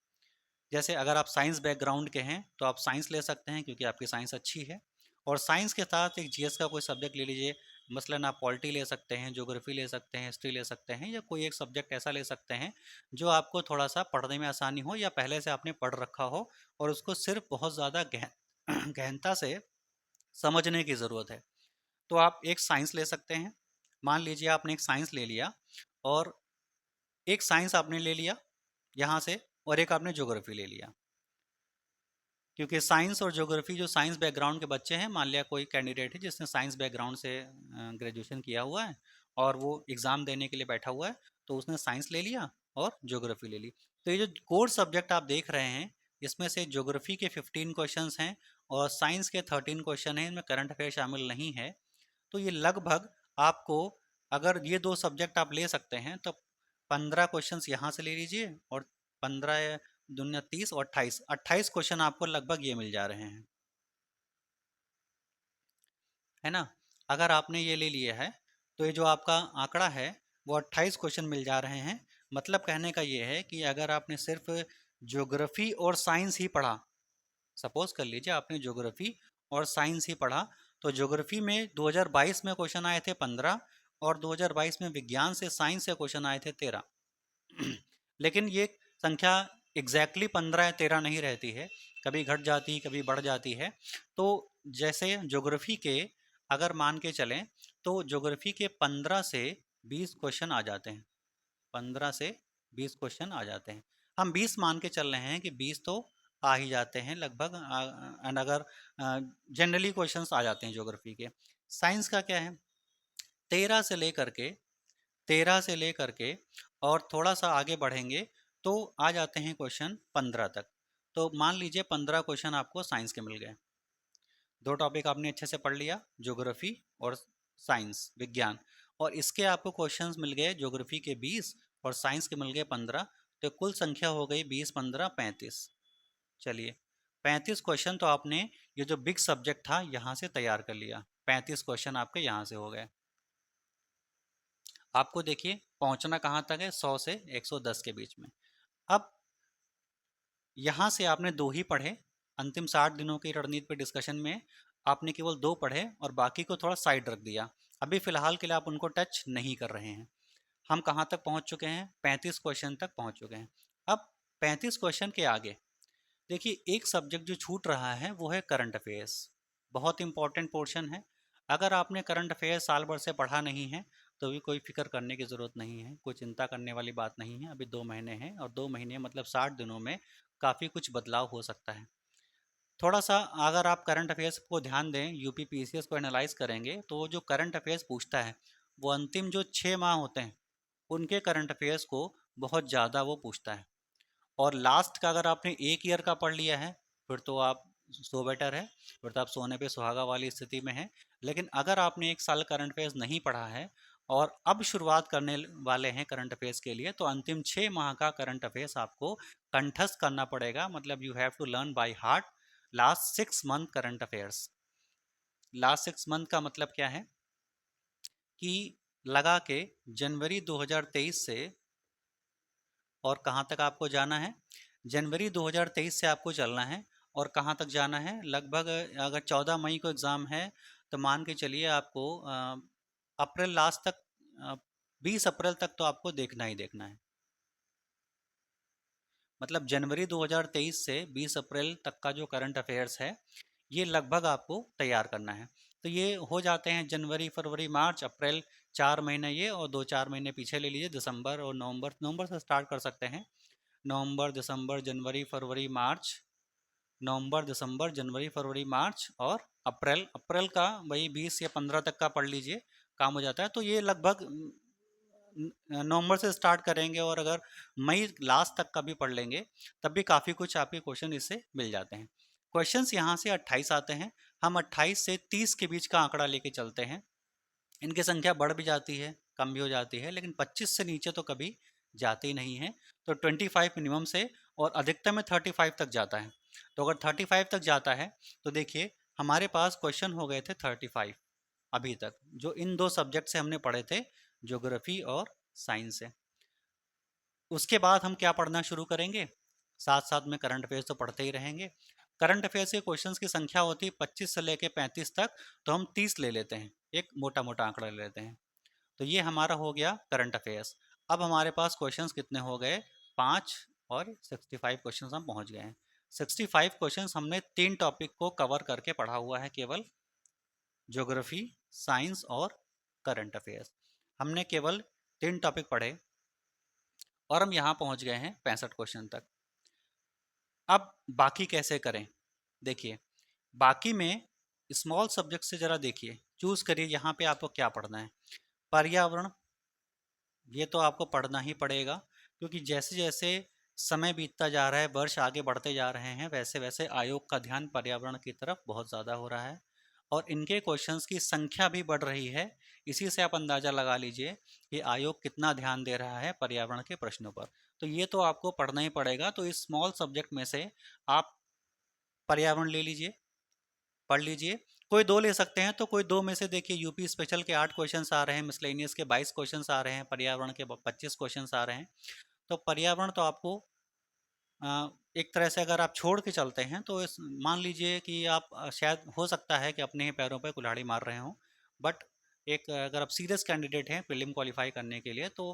जैसे अगर आप साइंस बैकग्राउंड के हैं तो आप साइंस ले सकते हैं क्योंकि आपकी साइंस अच्छी है, और साइंस के साथ एक जीएस का कोई सब्जेक्ट ले लीजिए। मसलन आप पॉलिटी ले सकते हैं, ज्योग्राफी ले सकते हैं, हिस्ट्री ले सकते हैं, या कोई एक सब्जेक्ट ऐसा ले सकते हैं जो आपको थोड़ा सा पढ़ने में आसानी हो या पहले से आपने पढ़ रखा हो और उसको सिर्फ बहुत ज़्यादा गहनता से समझने की ज़रूरत है। तो आप एक साइंस ले सकते हैं। मान लीजिए आपने एक साइंस ले लिया और एक साइंस आपने ले लिया यहाँ से और एक आपने ज्योग्राफी ले लिया। क्योंकि साइंस और ज्योग्राफी जो साइंस बैकग्राउंड के बच्चे हैं, मान लिया कोई कैंडिडेट है जिसने साइंस बैकग्राउंड से ग्रेजुएशन किया हुआ है और वो एग्ज़ाम देने के लिए बैठा हुआ है, तो उसने साइंस ले लिया और ज्योग्राफी ले ली। तो ये जो कोर सब्जेक्ट आप देख रहे हैं इसमें से ज्योग्राफी के 15 क्वेश्चंस हैं और साइंस के 13 क्वेश्चन हैं, इनमें करंट अफेयर शामिल नहीं है। तो ये लगभग आपको, अगर ये 2 सब्जेक्ट आप ले सकते हैं तो 15 क्वेश्चंस यहाँ से ले लीजिए और 15 दूना 30 और 28 क्वेश्चन आपको लगभग ये मिल जा रहे हैं, है ना। अगर आपने ये ले लिया है तो ये जो आपका आंकड़ा है वो 28 क्वेश्चन मिल जा रहे हैं। मतलब कहने का ये है कि अगर आपने सिर्फ ज्योग्राफी और साइंस ही पढ़ा, सपोज कर लीजिए आपने ज्योग्राफी और साइंस ही पढ़ा, तो ज्योग्राफी में 2022 में क्वेश्चन आए थे 15 और 2022 में विज्ञान से साइंस से क्वेश्चन आए थे 13। लेकिन ये संख्या एग्जैक्टली 15 या 13 नहीं रहती है, कभी घट जाती है कभी बढ़ जाती है। तो जैसे ज्योग्राफी के अगर मान के चलें तो ज्योग्राफी के 15 से 20 क्वेश्चन आ जाते हैं, 15 से 20 क्वेश्चन आ जाते हैं। हम 20 मान के चल रहे हैं कि 20 तो आ ही जाते हैं लगभग, एंड अगर जनरली क्वेश्चंस आ जाते हैं ज्योग्राफी के। साइंस का क्या है, 13 से लेकर के 13 से लेकर के और थोड़ा सा आगे बढ़ेंगे तो आ जाते हैं क्वेश्चन 15 तक। तो मान लीजिए 15 क्वेश्चन आपको साइंस के मिल गए। दो टॉपिक आपने अच्छे से पढ़ लिया, ज्योग्राफी और साइंस विज्ञान, और इसके आपको क्वेश्चंस मिल गए ज्योग्राफी के 20 और साइंस के मिल गए 15। तो कुल संख्या हो गई 20 15 35। चलिए 35 क्वेश्चन तो आपने ये जो बिग सब्जेक्ट था यहाँ से तैयार कर लिया। 35 क्वेश्चन आपके यहाँ से हो गए। आपको देखिए पहुँचना कहाँ तक है, 100 से 110 के बीच में। अब यहाँ से आपने 2 ही पढ़े, अंतिम 60 दिनों की रणनीति पे डिस्कशन में आपने केवल 2 पढ़े और बाकी को थोड़ा साइड रख दिया। अभी फिलहाल के लिए आप उनको टच नहीं कर रहे हैं। हम कहाँ तक पहुँच चुके हैं, 35 क्वेश्चन तक पहुँच चुके हैं। अब 35 क्वेश्चन के आगे देखिए एक सब्जेक्ट जो छूट रहा है वो है करंट अफेयर्स। बहुत इंपॉर्टेंट पोर्शन है। अगर आपने करंट अफेयर्स साल भर से पढ़ा नहीं है तो भी कोई फिक्र करने की ज़रूरत नहीं है, कोई चिंता करने वाली बात नहीं है। अभी 2 महीने हैं और 2 महीने मतलब 60 दिनों में काफ़ी कुछ बदलाव हो सकता है। थोड़ा सा अगर आप करंट अफेयर्स को ध्यान दें, यूपी पीसीएस को एनालाइज करेंगे तो वो जो करंट अफेयर्स पूछता है वो अंतिम जो 6 माह होते हैं उनके करंट अफेयर्स को बहुत ज़्यादा वो पूछता है। और लास्ट का अगर आपने एक ईयर का पढ़ लिया है फिर तो आप सो बेटर है, फिर तो आप सोने पे सुहागा वाली स्थिति में है। लेकिन अगर आपने एक साल करंट अफेयर्स नहीं पढ़ा है और अब शुरुआत करने वाले हैं करंट अफेयर्स के लिए, तो अंतिम 6 माह का करंट अफेयर्स आपको कंठस्थ करना पड़ेगा। मतलब you have to learn by heart last 6 month current affairs. Last 6 month का मतलब क्या है कि लगा के जनवरी 2023 से, और कहाँ तक आपको जाना है, जनवरी 2023 से आपको चलना है। और कहाँ तक जाना है, लगभग अगर 14 मई को एग्ज़ाम है तो मान के चलिए आपको अप्रैल लास्ट तक, 20 अप्रैल तक तो आपको देखना ही देखना है। मतलब जनवरी 2023 से 20 अप्रैल तक का जो करंट अफेयर्स है ये लगभग आपको तैयार करना है। तो ये हो जाते हैं जनवरी फरवरी मार्च अप्रैल, 4 महीने ये, और 2 4 महीने पीछे ले लीजिए, दिसंबर और नवंबर। नवंबर से स्टार्ट कर सकते हैं, नवंबर दिसंबर जनवरी फरवरी मार्च, नवंबर दिसंबर जनवरी फरवरी मार्च और अप्रैल। अप्रैल का वही 20 या 15 तक का पढ़ लीजिए, काम हो जाता है। तो ये लगभग नवंबर से स्टार्ट करेंगे और अगर मई लास्ट तक का भी पढ़ लेंगे तब भी काफ़ी कुछ आपके क्वेश्चन इससे मिल जाते हैं। क्वेश्चंस यहाँ से 28 आते हैं। हम 28 से 30 के बीच का आंकड़ा लेके चलते हैं। इनकी संख्या बढ़ भी जाती है कम भी हो जाती है, लेकिन 25 से नीचे तो कभी जाते ही नहीं है। तो 25 मिनिमम से और अधिकतम में 35 तक जाता है। तो अगर 35 तक जाता है तो देखिए हमारे पास क्वेश्चन हो गए थे 35 अभी तक, जो इन 2 सब्जेक्ट से हमने पढ़े थे, ज्योग्राफी और साइंस से। उसके बाद हम क्या पढ़ना शुरू करेंगे, साथ साथ में करंट अफेयर्स तो पढ़ते ही रहेंगे। करंट अफेयर्स के क्वेश्चंस की संख्या होती है 25 से लेके 35 तक, तो हम 30 ले लेते हैं, एक मोटा मोटा आंकड़ा ले लेते हैं। तो ये हमारा हो गया करंट अफेयर्स। अब हमारे पास क्वेश्चंस कितने हो गए, 5, और 65 क्वेश्चंस हम पहुंच गए हैं। 65 क्वेश्चंस हमने 3 टॉपिक को कवर करके पढ़ा हुआ है, केवल ज्योग्राफी, साइंस और करंट अफेयर्स। हमने केवल 3 टॉपिक पढ़े और हम यहाँ पहुँच गए हैं 65 क्वेश्चन तक। अब बाकी कैसे करें, देखिए बाकी में स्मॉल सब्जेक्ट से ज़रा देखिए, चूज़ करिए यहाँ पे आपको क्या पढ़ना है। पर्यावरण, ये तो आपको पढ़ना ही पड़ेगा, क्योंकि जैसे जैसे समय बीतता जा रहा है, वर्ष आगे बढ़ते जा रहे हैं, वैसे वैसे आयोग का ध्यान पर्यावरण की तरफ बहुत ज़्यादा हो रहा है और इनके क्वेश्चंस की संख्या भी बढ़ रही है। इसी से आप अंदाज़ा लगा लीजिए कि आयोग कितना ध्यान दे रहा है पर्यावरण के प्रश्नों पर। तो ये तो आपको पढ़ना ही पड़ेगा। तो इस स्मॉल सब्जेक्ट में से आप पर्यावरण ले लीजिए, पढ़ लीजिए। कोई 2 ले सकते हैं तो कोई 2 में से देखिए यूपी स्पेशल के 8 क्वेश्चंस आ रहे हैं, मिसलेनियस के 22 क्वेश्चंस आ रहे हैं, पर्यावरण के 25 क्वेश्चंस आ रहे हैं। तो पर्यावरण तो आपको एक तरह से अगर आप छोड़ के चलते हैं तो मान लीजिए कि आप शायद हो सकता है कि अपने ही पैरों पे कुल्हाड़ी मार रहे हों। बट एक अगर आप सीरियस कैंडिडेट हैं प्रीलिम क्वालिफाई करने के लिए तो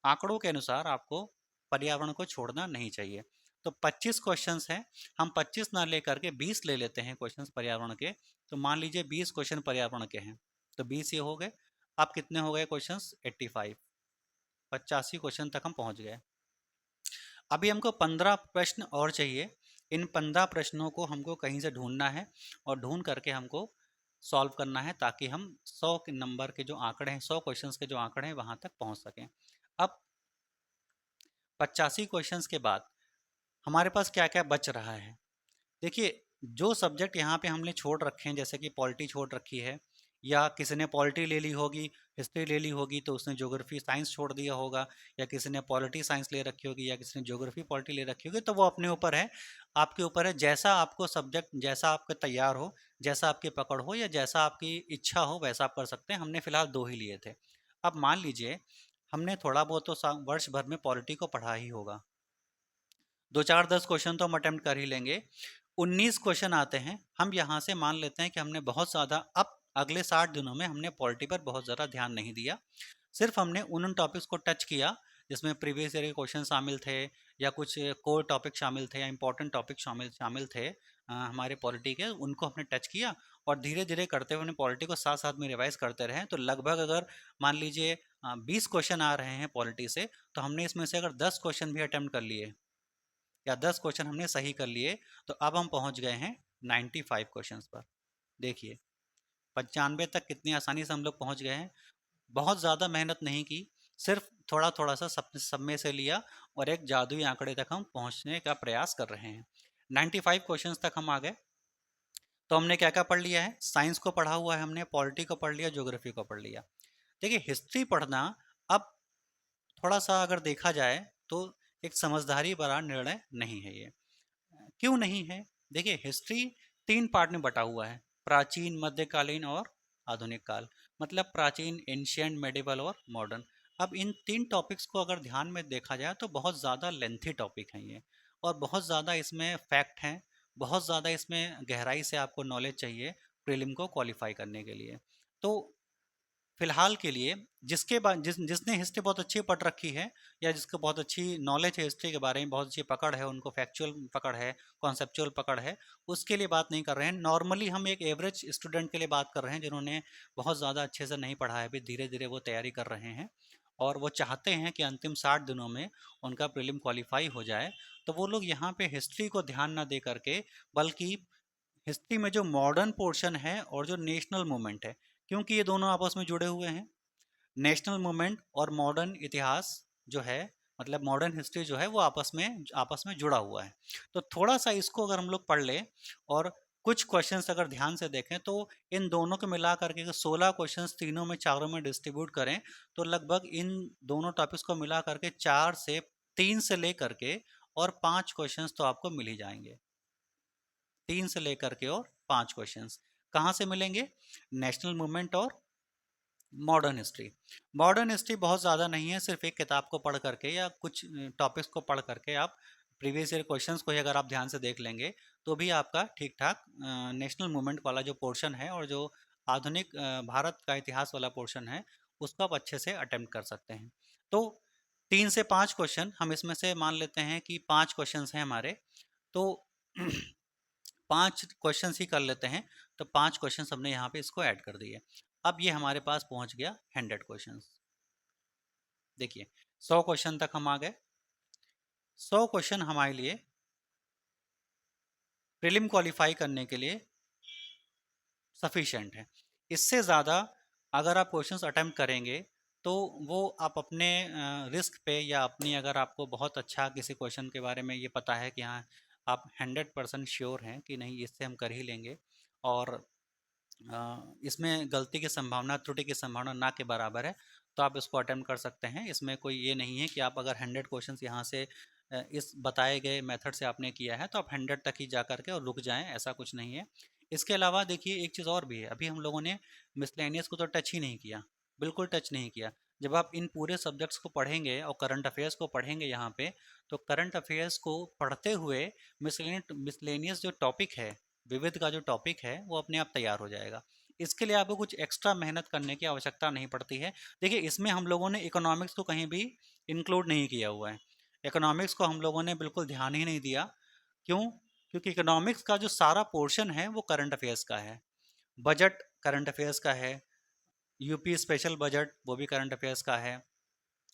आंकड़ों के अनुसार आपको पर्यावरण को छोड़ना नहीं चाहिए। तो 25 क्वेश्चंस हैं, हम 25 ना लेकर के 20 ले लेते हैं क्वेश्चंस पर्यावरण के। तो मान लीजिए 20 क्वेश्चन पर्यावरण के हैं, तो 20 ये हो गए। अब कितने हो गए क्वेश्चंस, 85, 85 क्वेश्चन तक हम पहुंच गए। अभी हमको 15 प्रश्न और चाहिए। इन 15 प्रश्नों को हमको कहीं से ढूंढना है और ढूंढ करके हमको सॉल्व करना है, ताकि हम 100 के नंबर के जो आंकड़े हैं, 100 क्वेश्चंस के जो आंकड़े हैं वहां तक पहुंच सकें। अब 85 क्वेश्चंस के बाद हमारे पास क्या क्या बच रहा है। देखिए, जो सब्जेक्ट यहाँ पे हमने छोड़ रखे हैं, जैसे कि पॉलिटी छोड़ रखी है, या किसी ने पॉलिटी ले ली होगी, हिस्ट्री ले ली होगी, तो उसने ज्योग्राफी साइंस छोड़ दिया होगा, या किसी ने पॉलिटी साइंस ले रखी होगी, या किसी ने ज्योग्राफी पॉलिटी ले रखी होगी, तो वो अपने ऊपर है, आपके ऊपर है। जैसा आपको सब्जेक्ट, जैसा आपका तैयार हो, जैसा आपकी पकड़ हो, या जैसा आपकी इच्छा हो, वैसा आप कर सकते हैं। हमने फिलहाल 2 ही लिए थे। अब मान लीजिए हमने थोड़ा बहुत तो वर्ष भर में पॉलिटी को पढ़ा ही होगा, 2 4 10 क्वेश्चन तो हम अटेम्प्ट कर ही लेंगे। 19 क्वेश्चन आते हैं, हम यहाँ से मान लेते हैं कि हमने बहुत ज़्यादा, अब अगले 60 दिनों में हमने पॉलिटी पर बहुत ज़्यादा ध्यान नहीं दिया, सिर्फ हमने उन टॉपिक्स को टच किया जिसमें प्रीवियस ईयर के क्वेश्चन शामिल थे, या कुछ कोर टॉपिक शामिल थे, या इंपॉर्टेंट टॉपिक शामिल शामिल थे हमारे पॉलिटी के, उनको हमने टच किया। और धीरे धीरे करते हुए हमने पॉलिटी को साथ साथ में रिवाइज करते रहे। तो लगभग अगर मान लीजिए 20 क्वेश्चन आ रहे हैं पॉलिटी से, तो हमने इसमें से अगर 10 क्वेश्चन भी अटेम्प्ट कर लिए, या 10 क्वेश्चन हमने सही कर लिए, तो अब हम पहुंच गए हैं 95 क्वेश्चंस पर। देखिए, 95 तक कितनी आसानी से हम लोग पहुंच गए हैं। बहुत ज़्यादा मेहनत नहीं की, सिर्फ थोड़ा थोड़ा सा सब में से लिया, और एक जादुई आंकड़े तक हम पहुंचने का प्रयास कर रहे हैं। 95 क्वेश्चंस तक हम आ गए। तो हमने क्या क्या पढ़ लिया है? साइंस को पढ़ा हुआ है हमने, पॉलिटी को पढ़ लिया, ज्योग्राफी को पढ़ लिया। देखिए, हिस्ट्री पढ़ना अब थोड़ा सा अगर देखा जाए तो एक समझदारी भरा निर्णय नहीं है ये। क्यों नहीं है? देखिए, हिस्ट्री 3 पार्ट में बटा हुआ है, प्राचीन, मध्यकालीन और आधुनिक काल। मतलब प्राचीन, एंशियंट, मेडिवल और मॉडर्न। अब इन 3 टॉपिक्स को अगर ध्यान में देखा जाए तो बहुत ज़्यादा लेंथी टॉपिक हैं ये, और बहुत ज़्यादा इसमें फैक्ट हैं, बहुत ज़्यादा इसमें गहराई से आपको नॉलेज चाहिए प्रीलिम को क्वालिफाई करने के लिए। तो फिलहाल के लिए जिसने हिस्ट्री बहुत अच्छी पढ़ रखी है, या जिसको बहुत अच्छी नॉलेज है हिस्ट्री के बारे में, बहुत अच्छी पकड़ है, उनको फैक्चुअल पकड़ है, कॉन्सेप्चुअल पकड़ है, उसके लिए बात नहीं कर रहे हैं। नॉर्मली हम एक एवरेज स्टूडेंट के लिए बात कर रहे हैं, जिन्होंने बहुत ज़्यादा अच्छे से नहीं पढ़ा है, अभी धीरे धीरे वो तैयारी कर रहे हैं, और वो चाहते हैं कि अंतिम 60 दिनों में उनका प्रीलिम क्वालिफाई हो जाए। तो वो लोग यहाँ पे हिस्ट्री को ध्यान ना दे करके, बल्कि हिस्ट्री में जो मॉडर्न पोर्शन है और जो नेशनल मूवमेंट है, क्योंकि ये दोनों आपस में जुड़े हुए हैं, नेशनल मूवमेंट और मॉडर्न इतिहास जो है, मतलब मॉडर्न हिस्ट्री जो है, वो आपस में जुड़ा हुआ है। तो थोड़ा सा इसको अगर हम लोग पढ़ लें, और कुछ क्वेश्चंस अगर ध्यान से देखें, तो इन दोनों को मिला करके 16 क्वेश्चंस तीनों में, चारों में डिस्ट्रीब्यूट करें, तो लगभग इन दोनों टॉपिक्स को मिला करके 3 से लेकर के और 5 क्वेश्चंस तो आपको मिल ही जाएंगे। 3 से लेकर के और 5 क्वेश्चंस कहाँ से मिलेंगे? नेशनल मूवमेंट और मॉडर्न हिस्ट्री। मॉडर्न हिस्ट्री बहुत ज़्यादा नहीं है, सिर्फ एक किताब को पढ़ करके या कुछ टॉपिक्स को पढ़ करके आप प्रीवियस ईयर क्वेश्चंस को ही अगर आप ध्यान से देख लेंगे, तो भी आपका ठीक ठाक नेशनल मूवमेंट वाला जो पोर्शन है, और जो आधुनिक भारत का इतिहास वाला पोर्शन है, उसको आप अच्छे से अटेम्प्ट कर सकते हैं। तो 3 से 5 क्वेश्चन हम इसमें से मान लेते हैं कि 5 क्वेश्चन हैं हमारे, तो 5 क्वेश्चन ही कर लेते हैं। तो 5 क्वेश्चन हमने यहाँ पे इसको ऐड कर दिए। अब ये हमारे पास पहुंच गया 100 क्वेश्चन। देखिए, 100 क्वेश्चन तक हम आ गए। 100 क्वेश्चन हमारे लिए प्रीलिम क्वालिफाई करने के लिए सफिशिएंट है। इससे ज़्यादा अगर आप क्वेश्चंस अटेम्प्ट करेंगे, तो वो आप अपने रिस्क पे, या अपनी, अगर आपको बहुत अच्छा किसी क्वेश्चन के बारे में ये पता है कि हाँ, आप 100% श्योर हैं कि नहीं, इससे हम कर ही लेंगे, और इसमें गलती की संभावना, त्रुटि की संभावना ना के बराबर है, तो आप इसको अटेम्प्ट कर सकते हैं। इसमें कोई ये नहीं है कि आप अगर 100 क्वेश्चंस यहाँ से इस बताए गए मेथड से आपने किया है, तो आप 100 तक ही जा करके और रुक जाएं, ऐसा कुछ नहीं है। इसके अलावा देखिए, एक चीज़ और भी है, अभी हम लोगों ने मिसलेनियस को तो टच ही नहीं किया, बिल्कुल टच नहीं किया। जब आप इन पूरे सब्जेक्ट्स को पढ़ेंगे और करंट अफेयर्स को पढ़ेंगे यहाँ पे, तो करंट अफेयर्स को पढ़ते हुए मिसलेनियस जो टॉपिक है, विविध का जो टॉपिक है, वो अपने आप तैयार हो जाएगा। इसके लिए आपको कुछ एक्स्ट्रा मेहनत करने की आवश्यकता नहीं पड़ती है। देखिए, इसमें हम लोगों ने इकोनॉमिक्स को कहीं भी इंक्लूड नहीं किया हुआ है। इकोनॉमिक्स को हम लोगों ने बिल्कुल ध्यान ही नहीं दिया। क्यों? क्योंकि इकोनॉमिक्स का जो सारा पोर्शन है वो करंट अफेयर्स का है। बजट करंट अफेयर्स का है, यूपी स्पेशल बजट वो भी करंट अफेयर्स का है,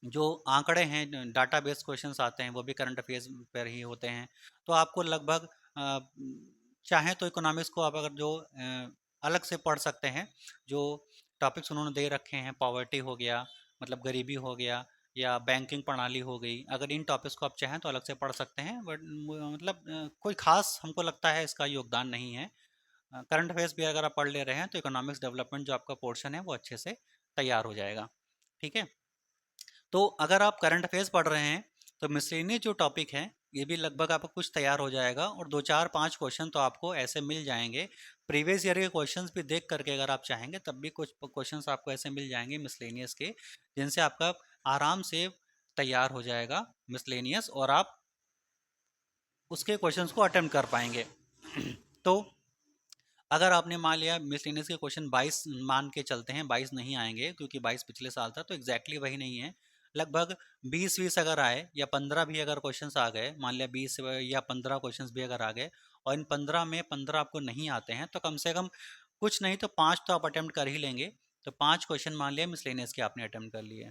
जो आंकड़े हैं, डाटाबेस क्वेश्चंस आते हैं, वो भी करंट अफेयर्स पर ही होते हैं। तो आपको लगभग चाहें तो इकोनॉमिक्स को आप अगर जो अलग से पढ़ सकते हैं, जो टॉपिक्स उन्होंने दे रखे हैं, पॉवर्टी हो गया, मतलब गरीबी हो गया, या बैंकिंग प्रणाली हो गई, अगर इन टॉपिक्स को आप चाहें तो अलग से पढ़ सकते हैं, बट मतलब कोई खास हमको लगता है इसका योगदान नहीं है। करंट अफेयर्स भी अगर आप पढ़ ले रहे हैं तो इकोनॉमिक्स डेवलपमेंट जो आपका पोर्शन है वो अच्छे से तैयार हो जाएगा। ठीक है, तो अगर आप करंट अफेयर्स पढ़ रहे हैं तो मिसलेनियस जो टॉपिक है ये भी लगभग आपका कुछ तैयार हो जाएगा, और 2 4 5 क्वेश्चन तो आपको ऐसे मिल जाएंगे। प्रीवियस ईयर के क्वेश्चंस भी देख करके अगर आप चाहेंगे तब भी कुछ क्वेश्चंस आपको ऐसे मिल जाएंगे मिसलेनियस के, जिनसे आपका आराम से तैयार हो जाएगा मिसलेनियस, और आप उसके क्वेश्चंस को अटेम्प्ट कर पाएंगे। तो अगर आपने मान लिया मिसलेनियस के क्वेश्चन 22 मान के चलते हैं, 22 नहीं आएंगे क्योंकि 22 पिछले साल था, तो एग्जैक्टली वही नहीं है। लगभग 20 अगर आए या 15 भी अगर क्वेश्चंस आ गए, मान लिया 20 या 15 क्वेश्चंस भी अगर आ गए, और इन 15 में 15 आपको नहीं आते हैं, तो कम से कम कुछ नहीं तो 5 तो आप अटेम्प्ट कर ही लेंगे। तो 5 क्वेश्चन मान लिया मिसलेनियस के आपने अटेम्प्ट कर लिए,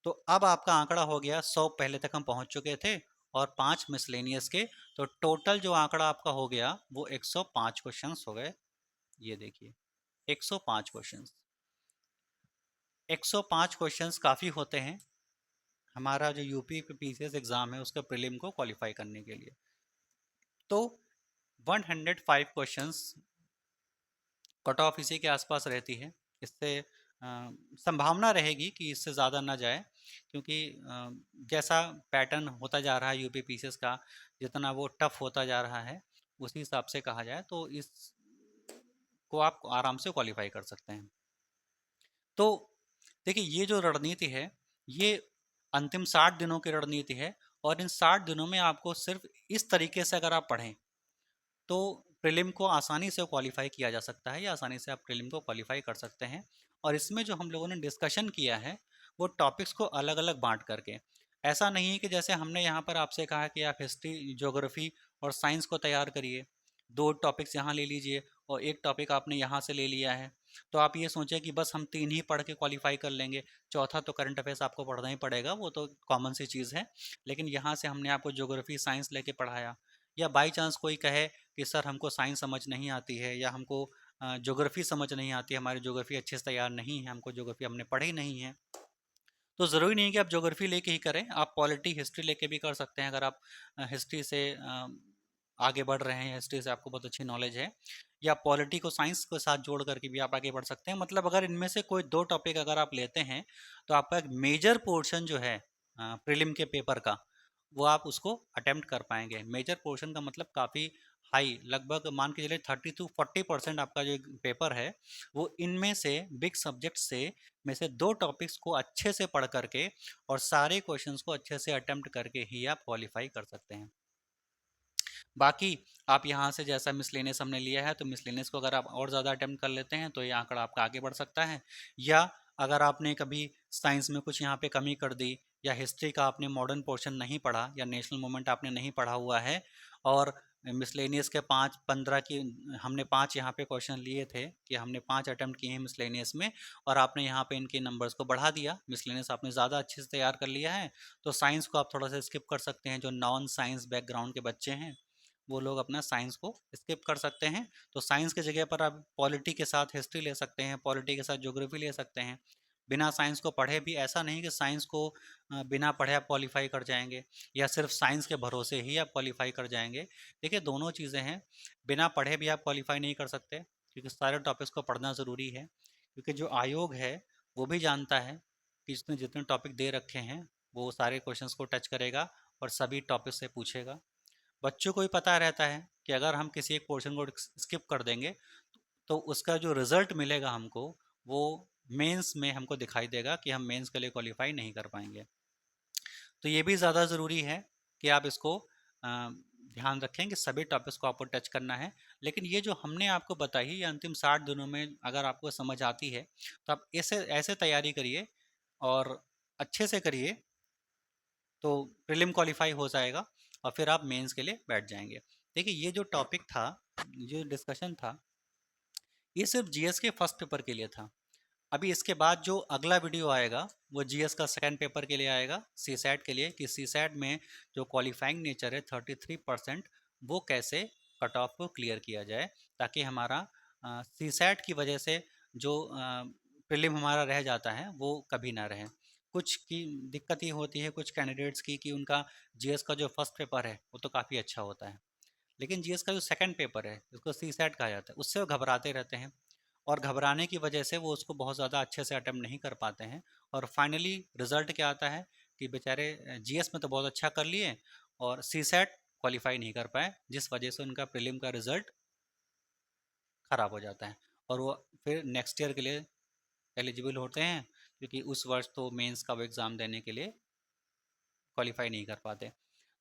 तो अब आपका आंकड़ा हो गया 100 पहले तक हम पहुंच चुके थे, और 5 मिसलेनियस के, तो टोटल जो आंकड़ा आपका हो गया वो 105 क्वेश्चंस हो गए। ये देखिए 105 क्वेश्चंस, 105 क्वेश्चंस काफ़ी होते हैं हमारा जो यूपी पीसीएस एग्ज़ाम है उसका प्रीलिम को क्वालिफाई करने के लिए। तो 105 क्वेश्चंस कट ऑफ इसी के आसपास रहती है। इससे संभावना रहेगी कि इससे ज़्यादा ना जाए, क्योंकि जैसा पैटर्न होता जा रहा है यूपी पीसीएस का, जितना वो टफ होता जा रहा है उसी हिसाब से कहा जाए तो इस को आप आराम से क्वालिफाई कर सकते हैं। तो देखिए ये जो रणनीति है ये अंतिम 60 दिनों की रणनीति है, और इन 60 दिनों में आपको सिर्फ इस तरीके से अगर आप पढ़ें तो प्रीलिम को आसानी से क्वालिफाई किया जा सकता है, या आसानी से आप प्रीलिम को क्वालिफाई कर सकते हैं। और इसमें जो हम लोगों ने डिस्कशन किया है वो टॉपिक्स को अलग अलग बांट करके, ऐसा नहीं है कि जैसे हमने यहाँ पर आपसे कहा कि आप हिस्ट्री, ज्योग्राफी और साइंस को तैयार करिए, 2 टॉपिक्स यहाँ ले लीजिए और एक टॉपिक आपने यहाँ से ले लिया है, तो आप ये सोचें कि बस हम 3 ही पढ़ के क्वालिफाई कर लेंगे, चौथा तो करंट अफेयर्स आपको पढ़ना ही पड़ेगा, वो तो कॉमन सी चीज़ है। लेकिन यहाँ से हमने आपको ज्योग्राफी साइंस लेके पढ़ाया, या बाई चांस कोई कहे कि सर हमको साइंस समझ नहीं आती है, या हमको ज्योग्राफी समझ नहीं आती, हमारी ज्योग्राफी अच्छे से तैयार नहीं है, हमको ज्योग्राफी हमने पढ़ी नहीं है, तो ज़रूरी नहीं कि आप ज्योग्राफी लेके ही करें, आप पॉलिटी हिस्ट्री लेके भी कर सकते हैं। अगर आप हिस्ट्री से आगे बढ़ रहे हैं, हिस्ट्री से आपको बहुत अच्छी नॉलेज है, या पॉलिटी को साइंस के साथ जोड़ करके भी आप आगे बढ़ सकते हैं। मतलब अगर इनमें से कोई 2 टॉपिक अगर आप लेते हैं तो आपका एक मेजर पोर्शन जो है प्रीलिम के पेपर का, वो आप उसको अटेम्प्ट कर पाएंगे। मेजर पोर्शन का मतलब काफ़ी हाई, लगभग मान के चलिए 30 to 40% आपका जो पेपर है वो इनमें से बिग सब्जेक्ट से में से 2 टॉपिक्स को अच्छे से पढ़ करके और सारे क्वेश्चंस को अच्छे से अटेम्प्ट करके ही आप क्वालिफाई कर सकते हैं। बाकी आप यहाँ से जैसा मिसलेनियस हमने लिया है तो मिसलेनियस को अगर आप और ज़्यादा अटेम्प्ट कर लेते हैं तो ये आंकड़ा आपका आगे बढ़ सकता है। या अगर आपने कभी साइंस में कुछ यहाँ पे कमी कर दी, या हिस्ट्री का आपने मॉडर्न पोर्शन नहीं पढ़ा, या नेशनल मूवमेंट आपने नहीं पढ़ा हुआ है, और मिसलेनियस के 5 15 की हमने 5 यहाँ पे क्वेश्चन लिए थे कि हमने 5 अटेम्प्ट किए हैं मिसलेनियस में, और आपने यहाँ पे इनके नंबर्स को बढ़ा दिया, मिसलेनियस आपने ज़्यादा अच्छे से तैयार कर लिया है, तो साइंस को आप थोड़ा सा स्किप कर सकते हैं। जो नॉन साइंस बैकग्राउंड के बच्चे हैं वो लोग अपना साइंस को स्किप कर सकते हैं। तो साइंस की जगह पर आप पॉलिटी के साथ हिस्ट्री ले सकते हैं, पॉलिटी के साथ ज्योग्राफी ले सकते हैं। बिना साइंस को पढ़े भी, ऐसा नहीं कि साइंस को बिना पढ़े आप क्वालिफाई कर जाएंगे, या सिर्फ साइंस के भरोसे ही आप क्वालिफाई कर जाएंगे। देखिए दोनों चीज़ें हैं, बिना पढ़े भी आप क्वालिफाई नहीं कर सकते, क्योंकि सारे टॉपिक्स को पढ़ना ज़रूरी है। क्योंकि जो आयोग है वो भी जानता है कि इसने जितने टॉपिक दे रखे हैं वो सारे क्वेश्चंस को टच करेगा और सभी टॉपिक से पूछेगा। बच्चों को भी पता रहता है कि अगर हम किसी एक पोर्शन को स्किप कर देंगे तो उसका जो रिजल्ट मिलेगा हमको, वो मेंस में हमको दिखाई देगा कि हम मेंस के लिए क्वालिफाई नहीं कर पाएंगे। तो ये भी ज़्यादा ज़रूरी है कि आप इसको ध्यान रखें कि सभी टॉपिक्स को आपको टच करना है। लेकिन ये जो हमने आपको बताई ये अंतिम 60 दिनों में अगर आपको समझ आती है तो आप ऐसे ऐसे तैयारी करिए और अच्छे से करिए, तो प्रीलिम क्वालिफाई हो जाएगा और फिर आप मेंस के लिए बैठ जाएंगे। देखिए ये जो टॉपिक था, जो डिस्कशन था, ये सिर्फ जीएस के फर्स्ट पेपर के लिए था। अभी इसके बाद जो अगला वीडियो आएगा वो जीएस का सेकंड पेपर के लिए आएगा, सीसैट के लिए, कि सीसैट में जो क्वालिफाइंग नेचर है 33%, वो कैसे कट ऑफ को क्लियर किया जाए, ताकि हमारा सीसैट की वजह से जो प्रीलिम हमारा रह जाता है वो कभी ना रहे। कुछ की दिक्कत ये होती है कुछ कैंडिडेट्स की कि उनका जीएस का जो फर्स्ट पेपर है वो तो काफ़ी अच्छा होता है, लेकिन जीएस का जो सेकंड पेपर है जिसको सीसैट कहा जाता है उससे वो घबराते रहते हैं, और घबराने की वजह से वो उसको बहुत ज़्यादा अच्छे से अटेम्प्ट नहीं कर पाते हैं, और फाइनली रिजल्ट क्या आता है कि बेचारे जीएस में तो बहुत अच्छा कर लिए और सीसैट क्वालिफाई नहीं कर पाए, जिस वजह से उनका प्रीलिम का रिजल्ट ख़राब हो जाता है और वो फिर नेक्स्ट ईयर के लिए एलिजिबल होते हैं, क्योंकि उस वर्ष तो मेंस का वो एग्ज़ाम देने के लिए क्वालिफाई नहीं कर पाते।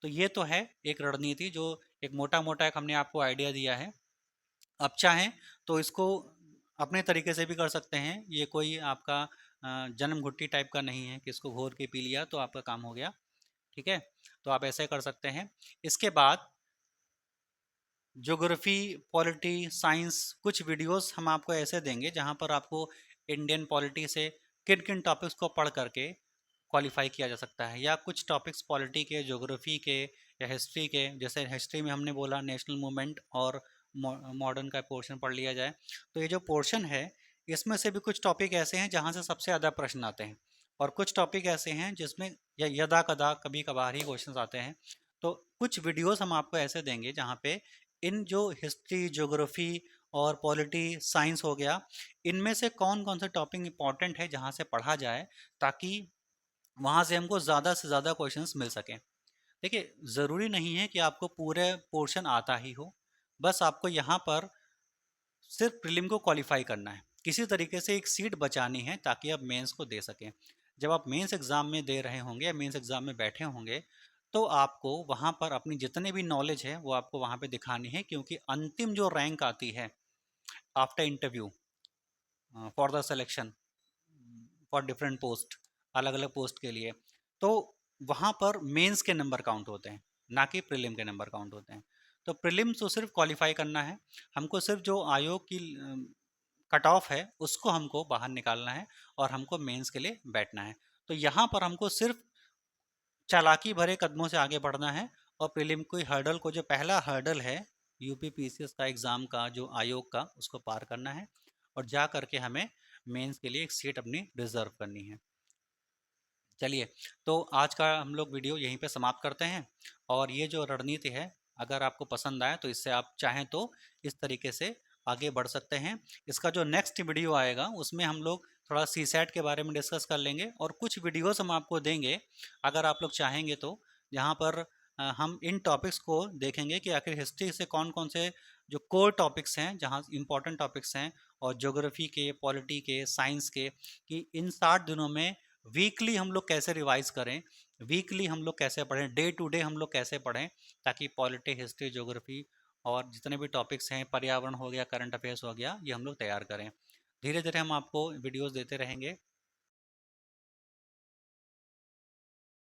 तो ये तो है एक रणनीति, जो एक मोटा मोटा एक हमने आपको आइडिया दिया है। अब चाहें तो इसको अपने तरीके से भी कर सकते हैं, ये कोई आपका जन्म घुट्टी टाइप का नहीं है कि इसको घोर के पी लिया तो आपका काम हो गया, ठीक है। तो आप ऐसे कर सकते हैं। इसके बाद ज्योग्राफी, पॉलिटी, साइंस, कुछ वीडियोस हम आपको ऐसे देंगे जहां पर आपको इंडियन पॉलिटी से किन किन टॉपिक्स को पढ़ करके क्वालिफाई किया जा सकता है, या कुछ टॉपिक्स पॉलिटी के, ज्योग्राफी के या हिस्ट्री के, जैसे हिस्ट्री में हमने बोला नेशनल मूवमेंट और मॉडर्न का पोर्शन पढ़ लिया जाए। तो ये जो पोर्शन है इसमें से भी कुछ टॉपिक ऐसे हैं जहाँ से सबसे ज़्यादा प्रश्न आते हैं, और कुछ टॉपिक ऐसे हैं जिसमें यदा कदा कभी कभार ही क्वेश्चन आते हैं। तो कुछ वीडियोस हम आपको ऐसे देंगे जहाँ पे इन जो हिस्ट्री, ज्योग्राफी और पॉलिटी, साइंस हो गया, इनमें से कौन कौन से टॉपिक इंपॉर्टेंट है जहाँ से पढ़ा जाए, ताकि वहाँ से हमको ज़्यादा से ज़्यादा क्वेश्चंस मिल सकें। देखिए, ज़रूरी नहीं है कि आपको पूरे पोर्शन आता ही हो, बस आपको यहाँ पर सिर्फ प्रीलिम को क्वालिफाई करना है, किसी तरीके से एक सीट बचानी है ताकि आप मेंस को दे सकें। जब आप मेंस एग्ज़ाम में दे रहे होंगे या मेंस एग्ज़ाम में बैठे होंगे, तो आपको वहाँ पर अपनी जितने भी नॉलेज है वो आपको वहाँ पे दिखानी है, क्योंकि अंतिम जो रैंक आती है after interview for the selection for different post, अलग अलग पोस्ट के लिए, तो वहाँ पर मेंस के नंबर काउंट होते हैं, ना कि प्रीलिम के नंबर काउंट होते हैं। तो प्रीलिम्स तो सिर्फ क्वालिफाई करना है, हमको सिर्फ जो आयोग की कट ऑफ है उसको हमको बाहर निकालना है और हमको मेंस के लिए बैठना है। तो यहाँ पर हमको सिर्फ चालाकी भरे कदमों से आगे बढ़ना है, और प्रीलिम कोई हर्डल को, जो पहला हर्डल है यूपी पीसीएस का एग्ज़ाम का, जो आयोग का, उसको पार करना है और जा करके हमें मेंस के लिए एक सीट अपनी रिजर्व करनी है। चलिए, तो आज का हम लोग वीडियो यहीं पे समाप्त करते हैं, और ये जो रणनीति है अगर आपको पसंद आए तो इससे आप चाहें तो इस तरीके से आगे बढ़ सकते हैं। इसका जो नेक्स्ट वीडियो आएगा उसमें हम लोग थोड़ा सीसैट के बारे में डिस्कस कर लेंगे, और कुछ वीडियोस हम आपको देंगे अगर आप लोग चाहेंगे तो, जहाँ पर हम इन टॉपिक्स को देखेंगे कि आखिर हिस्ट्री से कौन कौन से जो कोर टॉपिक्स हैं, जहाँ इंपॉर्टेंट टॉपिक्स हैं, और ज्योग्राफी के, पॉलिटी के, साइंस के, कि इन 60 दिनों में वीकली हम लोग कैसे रिवाइज करें, वीकली हम लोग कैसे पढ़ें, डे टू डे हम लोग कैसे पढ़ें, ताकि पॉलिटी, हिस्ट्री, ज्योग्राफी और जितने भी टॉपिक्स हैं, पर्यावरण हो गया, करंट अफेयर्स हो गया, ये हम लोग तैयार करें। धीरे धीरे हम आपको वीडियोस देते रहेंगे।